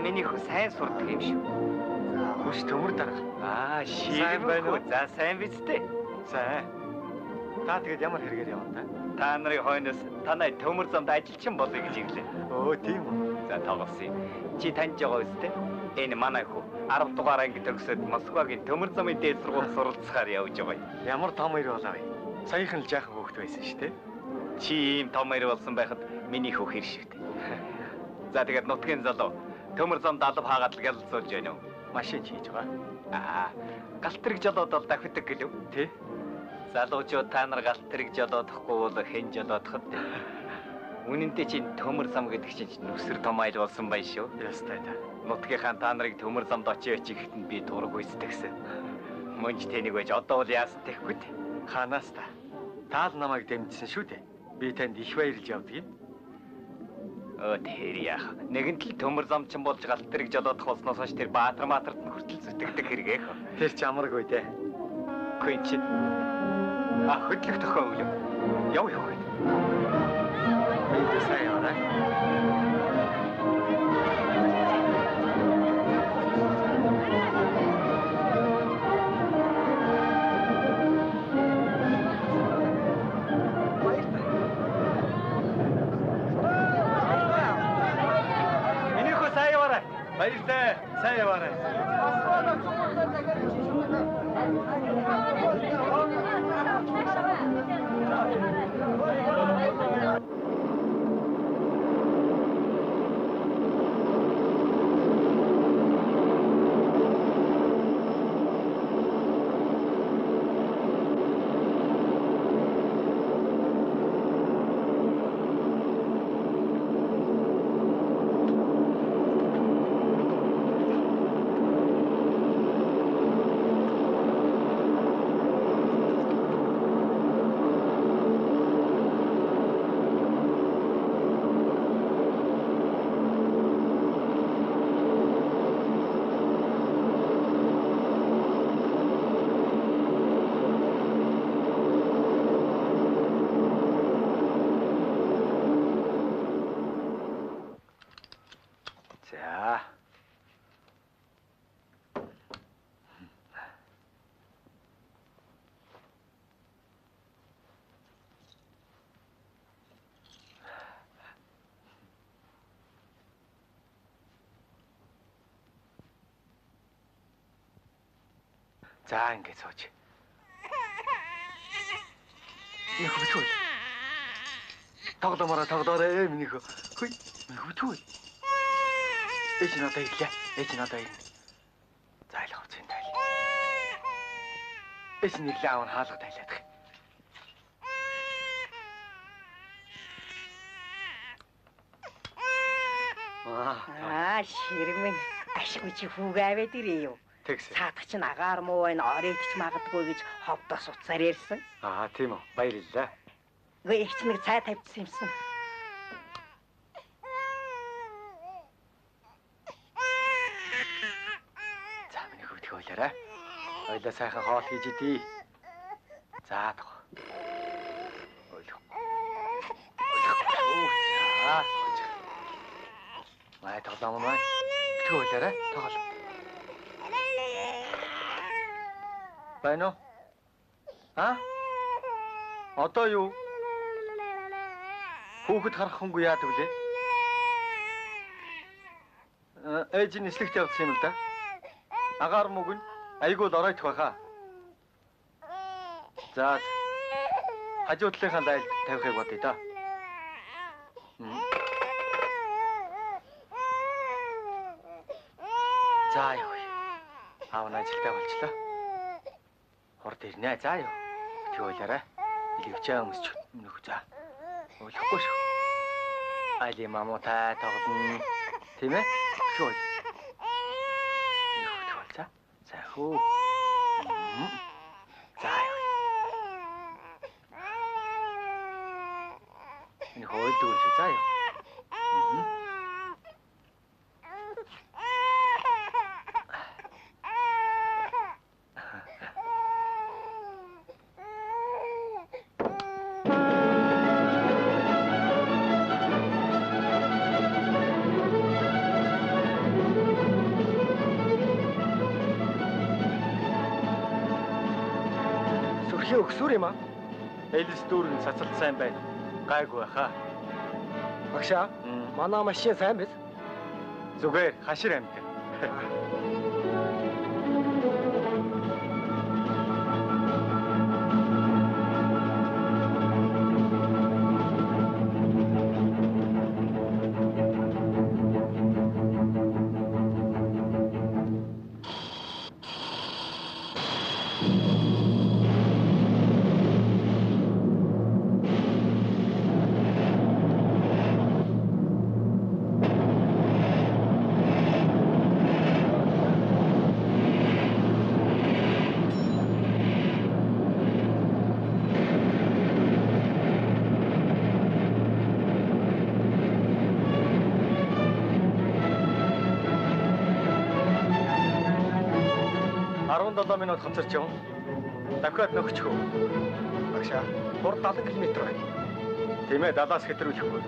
S4: Миний хөө сайн сурдаг юм шүү.
S9: Хүч төмөр дарга.
S4: Сайн байна уу? За сайн биз дээ.
S9: Сайн. Та тэгээд ямар хэрэгээр явна та?
S4: Та нарын хойноос танай төмөр замд ажилчин болъё гэж ирлээ.
S9: Өө тийм үү.
S4: За тоглосон юм. Чи таньж байгаа үстэй? Энэ манай хүү 10 дугаар анги төгсөөд Москвагийн төмөр замын дээд сургууль суралцахаар явж байгаа юм.
S9: Ямар том ир болоо вэ? Саяхан л жаахан хөөхт байсан шүү дээ.
S4: Чи ийм том ир болсон байхад миний хүү хэр шивтэй. За тэгээд нутгийн залуу төмөр замд алав хаагаад л гялалцуулж байна уу?
S9: Машин хийж байгаа.
S4: Галтрэг жолоод бол давхидаг гэлв.
S9: Тэ.
S4: Залуучууд та нар галтрэг жолоодохгүй бол хэн жолоодох вэ? Үнэндээ чинь төмөр зам гэдэг чинь нүсэр том айл болсон байна шүү.
S9: Ястай та.
S4: Нутгийнхаа та нарыг төмөр замд очиж ихэхэд би тураг үйсдэгсэн. Мөнч тэнийг байж одоо бол яасан тэхгүй дээ.
S9: Ханаас та. Та л намайг дэмжсэн шүү дээ. Би танд их баярлж явдаг юм.
S4: Тэр яах. Нэгэнт л төмөр зам чинь болж галтрэг жолоодох болсноос хойш тэр Баатар маатарт нь хүртэл зүтгэдэг хэрэгээ.
S9: Тэр ч амаргүй дээ.
S4: Хин чи. Хөдлөх тохоо өглөө. Яв.
S9: Би сайн яваа. Баярлалаа. Сайн яваарай. За ингээд сууж. Нэг хөтгөл. Тоглоорой минийх. Хүй, нэг хөтгөл. Ээж надад ирлээ. Ээж надад ирнэ. За айл хурц энэ тайл. Ээж нэрлээ аав нь хаалга тайлаадах.
S8: Ширмэн ашиггүй чи хүүгээ аваад ирээ юу? Цаадах чинь агаар муу байна, оройдч магадгүй гэж ховдос уцаар ярьсан.
S9: Тийм үү. Баярлалаа.
S8: Гээ их ч нэг цай тавьчихсан юмсан.
S9: За миний хөвдгөө ойлоорой. Ойлоо сайхан хоол хийж идий. За тох. Ойлоо. За. Май тоглоом май. Хөвдгөө ойлоорой. Тоглоо. Байна уу? Одоо юу? Хүүхэд харах хүнгүй яадаг вүлээ? Ээж нь нислэгт явдсан юм л да. Агаар мөг нь айгуул оройтх байхаа. За. Хажуу талынхаа лайлд тавихыг бодъё да. За яа. Аав нь ажилдаа болчлоо. Хурд ирнэ. За юу. Тэгвэл илгэвчээ өмсч нөх за. Ойлгохгүй шүү. Али мамутай тоглоно. Тийм ээ? Тэгвэл. Нөх за. За хөө. За юу. Энэ хойлдог шүү. За юу. Өксүр юм аа. Элис дүүрэн цацалт сайн байна. Гайгүй байхаа. Багшаа, манай машин сайн биз? Зүгээр хашир амьд. Минут хоцорч явна. Дахиад нөхчихөө. Багшаа, 70 км байна. Тийм ээ, 70-аас хэтрүүлэхгүй.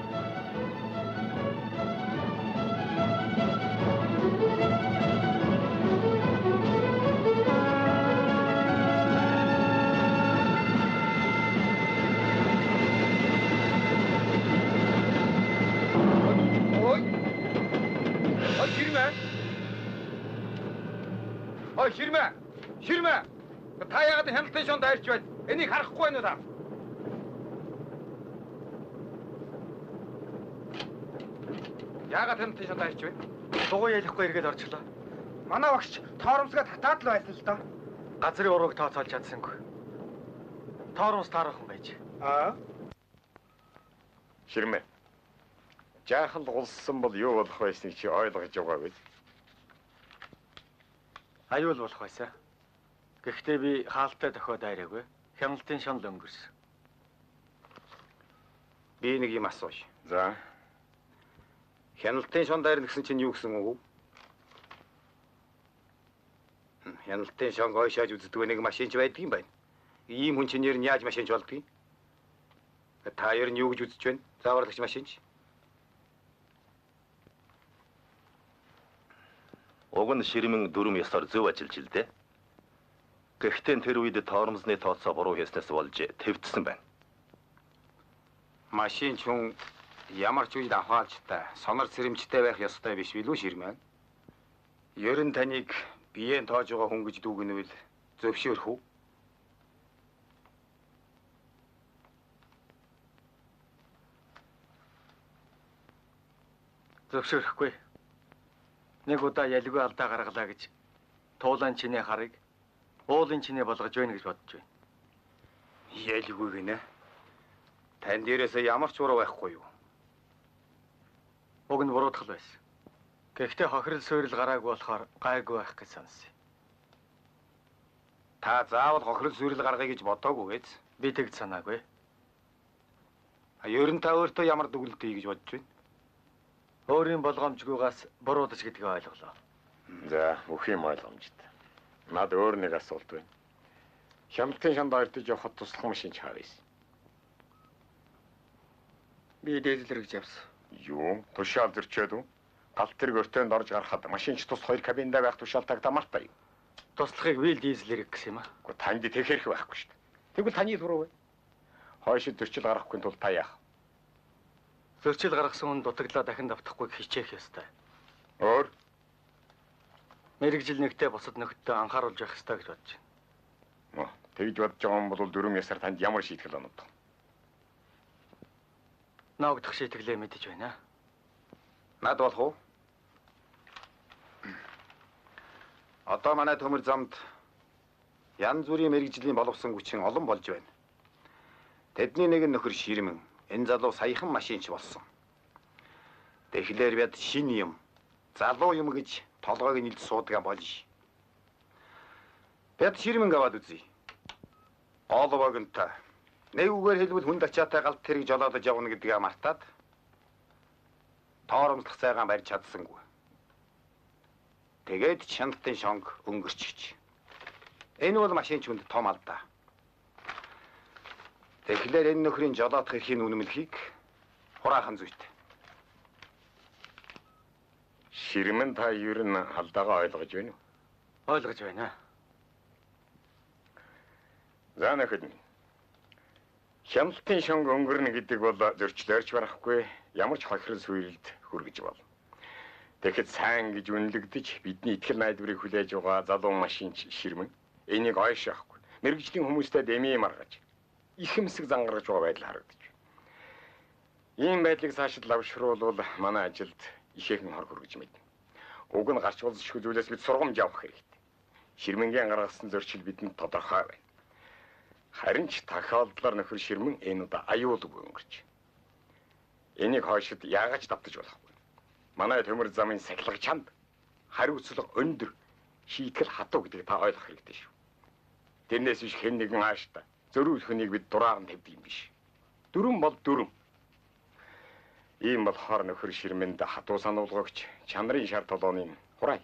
S9: Ой. Ой, гэрмэ.
S3: Ой, Ширмэ. Ширмэ. Та яагаад хяналтын шонд дайрч байна? Энийг харахгүй байна уу та? Яагаад хяналтын шонд дайрч байна?
S9: Дугуй ялахгүй эргээд орчлоо.
S10: Манай багш тоормсгаа татаад л байсан л доо.
S9: Газрын урууг тооцоолж чадсангүй. Тоормс таарах юм байж.
S3: Ширмэ. Жаахан гулсан бол юу болох байсныг чи ойлгож байгаагүй.
S9: Аюул болох байсан. Гэхдээ би хаалттай дохиод айраагүй. Хяналтын шонд өнгөрсөн.
S3: Би нэг юм асууж. За. Хяналтын шонд айрна гэсэн чинь юу гэсэн үг вэ? Хяналтын шонг ойшааж үздэг нэг машинч байдаг юм байна. Ийм хүн чинь нэр нь яаж машинч болдгийг? Та ер нь юу гэж үзэж байна? Зааварлагч машинч.
S11: Уг нь Ширмэн дүрм ёсоор зөв ажиллаж ил дээ. Гэхдээ тэр үед тоормсны тооцоо буруу хийснээс болж твдсэн байна.
S3: Машинч хүн ямар ч үед авахалжтай, сонор цэрэмжтэй байх ёстой биш билүү Ширмэн? Ер нь таныг биеэн тоож байгаа хүн гэж дүүгнэвэл зөвшөөрөх үү?
S9: Зөвшөөрөхгүй. Нэг удаа ялгүй алдаа гаргалаа гэж туулан чиний харыг уулын чиний болгож байна гэж бодож байна.
S3: Ялгүй гинэ. Тань дээрээсээ ямар ч буруу байхгүй юу?
S9: Уг нь буруудах байсан. Гэхдээ хохирол суурил гараагүй болохоор гайгүй байх гэж сонсъё.
S3: Та заавал хохирол суурил гаргая гэж бодоогүй биз?
S9: Би тэгж санаагүй.
S3: Ер нь та өөртөө ямар дүгнэлт хий гэж бодож байна?
S9: Өөрийн болгоомжгүйгээс буруудаж гэдгийг ойлголоо.
S3: За, бүх юм ойлгомжтой. Над өөр нэг асуулт байна. Хяналтын шонд ойртож явахад туслах машин чаарайс.
S9: Би дээлэр гэж явсан.
S3: Юу? Тушаал зөрчөөд үү? Галт тэрэг өртөөнд орж гарахад машинч тус хоёр кабинда байх тушаалтайг дамаартай юу?
S9: Туслахыг вил дизелэр гэсэн юм аа.
S3: Гэхдээ танд тэхэрх байхгүй шүү дээ. Тэгвэл таны туруу бай. Хойшид зөрчил гаргахгүй тул та яах?
S9: Зөрчил гаргасан хүн дутагдлаа дахин давтахгүй хичээх ёстой.
S3: Өөр
S9: мэрэгжил нэгтээ бусад нөхдөд анхааруулж явах ёстой гэж бодож
S3: байна. Тэгж бодож байгаа юм бол 4 ясаар танд ямар шийтгэл онод?
S9: Наагдах шийтгэлээ мэдэж байна.
S3: Над болох уу? Одоо манай төмөр замд янз бүрийн мэрэгжлийн боловсон хүчин олон болж байна. Тэдний нэг нөхөр Ширмэн энэ залуу саяхан машинч болсон. Тэгэхээр бид шинэ юм, залуу юм гэж толгойг нэлж суудаг болж. Бид Ширмэн аваад үзье. Олвогонтой. Нэг үгээр хэлбэл хүнд ачаатай галт тэрэг жолоодож явна гэдгээ мартаад тоормслох цайгаан барьж чадсангүй. Тэгээд чандтын шонг өнгөрчихж. Энэ бол машинч хүнд том алдаа. Тэгэхээр энэ нөхрийн жолоодох эрхийн үнэмлэхийг хураахан зүйтэй. Ширмэн та ер нь алдаагаа ойлгож байна уу?
S9: Ойлгож байна.
S3: За нөхөд. Хяналтын шонг өнгөрнө гэдэг бол зөрчлөөрч барахгүй, ямар ч хохирол суурилд хүргэж болно. Тэгэхэд сайн гэж үнэлэгдэж бидний итгэл найдварыг хүлээж байгаа залуу машинч Ширмэн энийг ойшоохгүй. Мэргэжлийн хүмүүстэй дэмий маргаж ихэмсэг зангарч байгаа байдал харагдаж байна. Ийм байдлыг цаашид лавшруулвал манай ажилд ихээхэн хор хүргэж мэднэ. Уг нь гарч болзошгүй зүйлээс бид сургамж авах хэрэгтэй. Ширмэнгийн гаргасан зөрчил бидэнд тодорхой байна. Харин ч тохиолдлоор нөхөр Ширмэн энэ удаа аюулгүй өнгөрч. Энийг хойшид яагаад давтаж болохгүй. Манай төмөр замын сахилга чанд хариуцлага өндөр шийтгэл хатуу гэдгийг та ойлгох хэрэгтэй шүү. Тэрнээс биш хэн нэгэн ааштай зөрүүл хүнийг бид дураар нь тавьдаг юм биш. Дүрм бол дүрм. Ийм болохоор нөхөр Ширмэнд хатуу сануулгагч чанарын шар толооны хурай.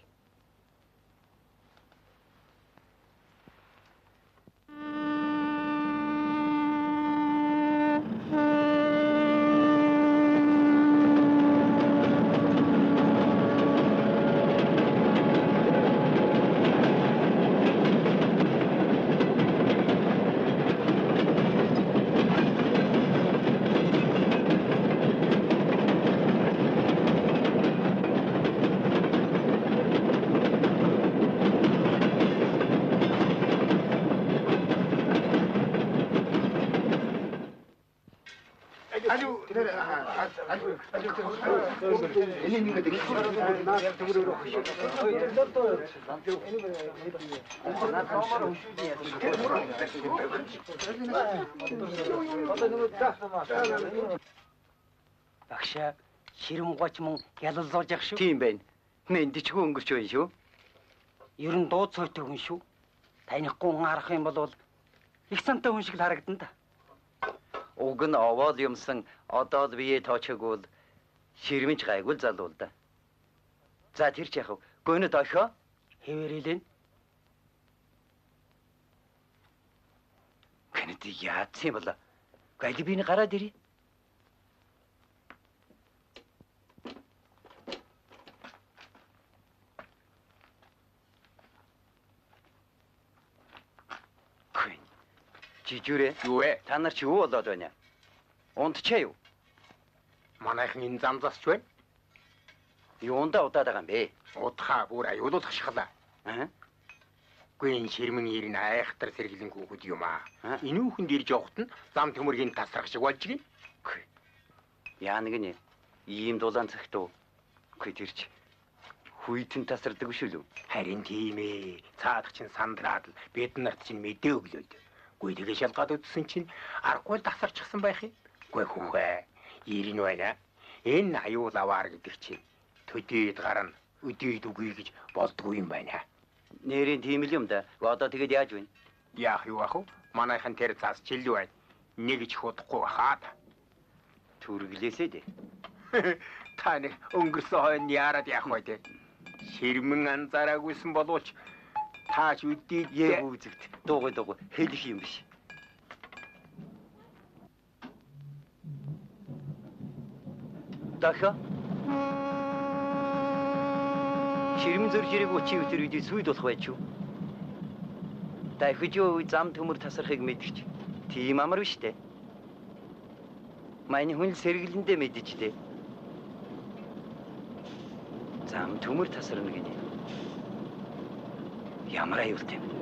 S12: Багшаа ширэмгооч мөн ялалзуулж явах шүү.
S1: Тийм байна. Мэндичгүй өнгөрч байна шүү.
S12: Ер нь дууд цойтой хүн шүү. Танихгүй хүн харах юм бол их сантай хүн шиг л харагдан та.
S1: Уг нь овоол юмсан одоо л бие тоочоогүй л ширмэж гайгүй л залуу л да. За тэр ч яах вэ? Гөнөд охио
S12: хэвэрэлэн.
S1: Гэнэт яатсан юм бола. Галибины гараад ирээ. Жижүүрээ.
S5: Юу вэ?
S1: Та нар чи юу болоод байна? Унтчаа юу?
S5: Манайхан энэ замзасч байна.
S1: Юундаа удаад байгаа юм бэ?
S5: Удахаа бүр аюулуулах шахлаа. Үгүй энэ ширмэн ирнэ айхтар сэргэлэн хүүхэд юм аа. Энэ хүүхэнд ирж явахт нь зам төмөргийн тасрах шиг болж гин.
S1: Яа нэг нэ ийм дулаан цагт уу? Үгүй тэр чи хүйтэн тасардаг биш үү?
S5: Харин тийм ээ. Цаадах чинь сандраад л бид нарт чинь мэдээ өглөөд. Үгүй тэгээ шалгаад үтсэн чинь аргагүй тасарчихсан байх юм. Үгүй хүүхэ. Ирнэ байна. Энэ аюул аваар гэдэг чинь төдийд гарна, өдийд үгүй гэж болдгүй юм байна.
S1: Нэрийн тийм л юм да. Одоо тэгээд яаж вэ?
S5: Яах юу ах вэ? Манайхан тэр цаас чил байна. Нэг ч худахгүй хаад.
S1: Түргэлээсэй дээ.
S5: Та нэг өнгөрсөн хойно яарад яах вэ те? Ширмэн анзаараагүйсэн боловч тааш үдийд
S1: яг үзэгт. Дуугүй хэлэх юм биш. Даха ширмэн зөр жирэг учи өтер үдий сүйд болох байж юу? Дахиж юу зам төмөр тасрахыг мэдгч. Тийм амар биш дээ. Манай хүн сэргэлэндээ мэдэж дээ. Зам төмөр тасарна гинэ. Ямар аюултай юм.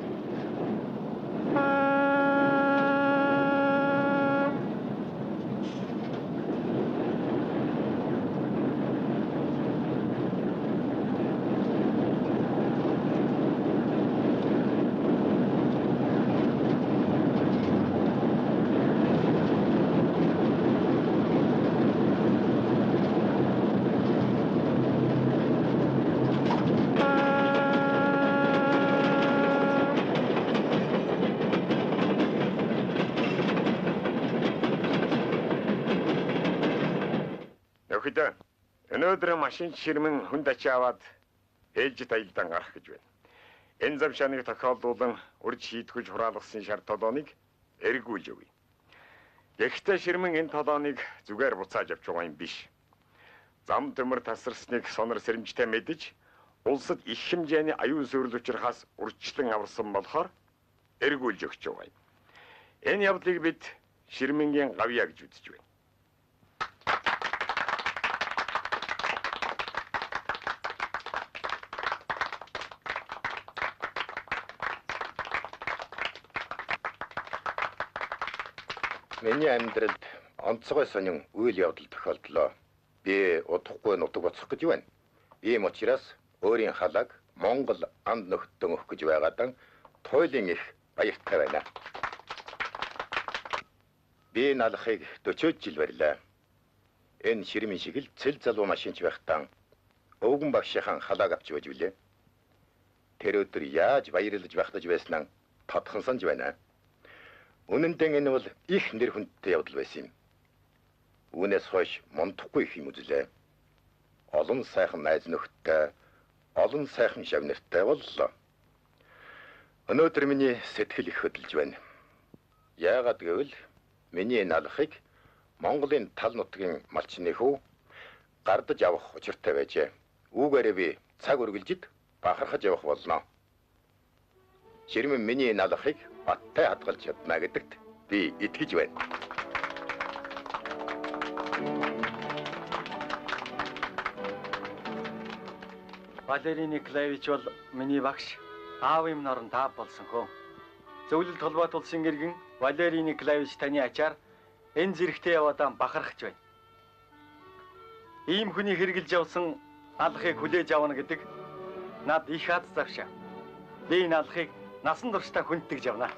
S3: Өнөөдөр машин ширмэн хүнд ачи аваад ээлжид аялдан гарах гэж байна. Энэ зам шаныг тохиолдуулан урьд шийдгэж хураалгасан шар толооныг эргүүлж өгье. Гэхдээ ширмэн энэ толооныг зүгээр буцааж авч байгаа юм биш. Зам төмөр тасарсныг сонор сэрэмжтэй мэдэж, улсад их хэмжээний аюун сүрэл учрахаас урьдчилан аварсан болохоор эргүүлж өгч байгаа юм. Энэ явдлыг бид ширмэнгийн гавьяа гэж үзэж байна.
S5: Миний амьдралд онцгой сонин үйл явдал тохиолдлоо. Би удахгүй нутаг боцох гэж байна. Ийм учраас өөрийн халааг Монгол анд нөхдөд өгөх гэж байгаадан туйлын их баяртай байна. Би налахыг 40 жил барьлаа. Энэ ширмэн шиг л цэл залуу машинч байхдаа өвгөн багшийн халааг авч явж билээ. Тэр өдөр яаж баярлаж багтаж байснаа тодхон санаж байна. Үнэн дээр энэ бол их нэр хүндтэй явдал байсан юм. Үүнээс хойш мундахгүй их юм үзлээ. Олон сайхан найз нөхдөд, олон сайхан шавнартай боллоо. Өнөөдөр миний сэтгэл их хөдөлж байна. Яагаад гэвэл миний налахыг Монголын тал нутгийн малчны хүү гардаж авах учиртай байжээ. Үүгээрээ би цаг үргэлжид бахархаж явах болно. Ширмэн миний налахыг баттай хадгалж чадна гэдэгт би итгэж байна.
S9: Валерий Николаевич бол миний багш. Аавын норон таав болсон хөө. Зөвлөлт холбоот улсын иргэн Валерий Николаевич таны ачаар энэ зэрэгтэй яваадаа бахархаж байна. Ийм хүний хэрглэж явсан алхахыг хүлээж авна гэдэг над их аз завшаа. Би энэ алхахыг насан туршдаа хүндэж явна.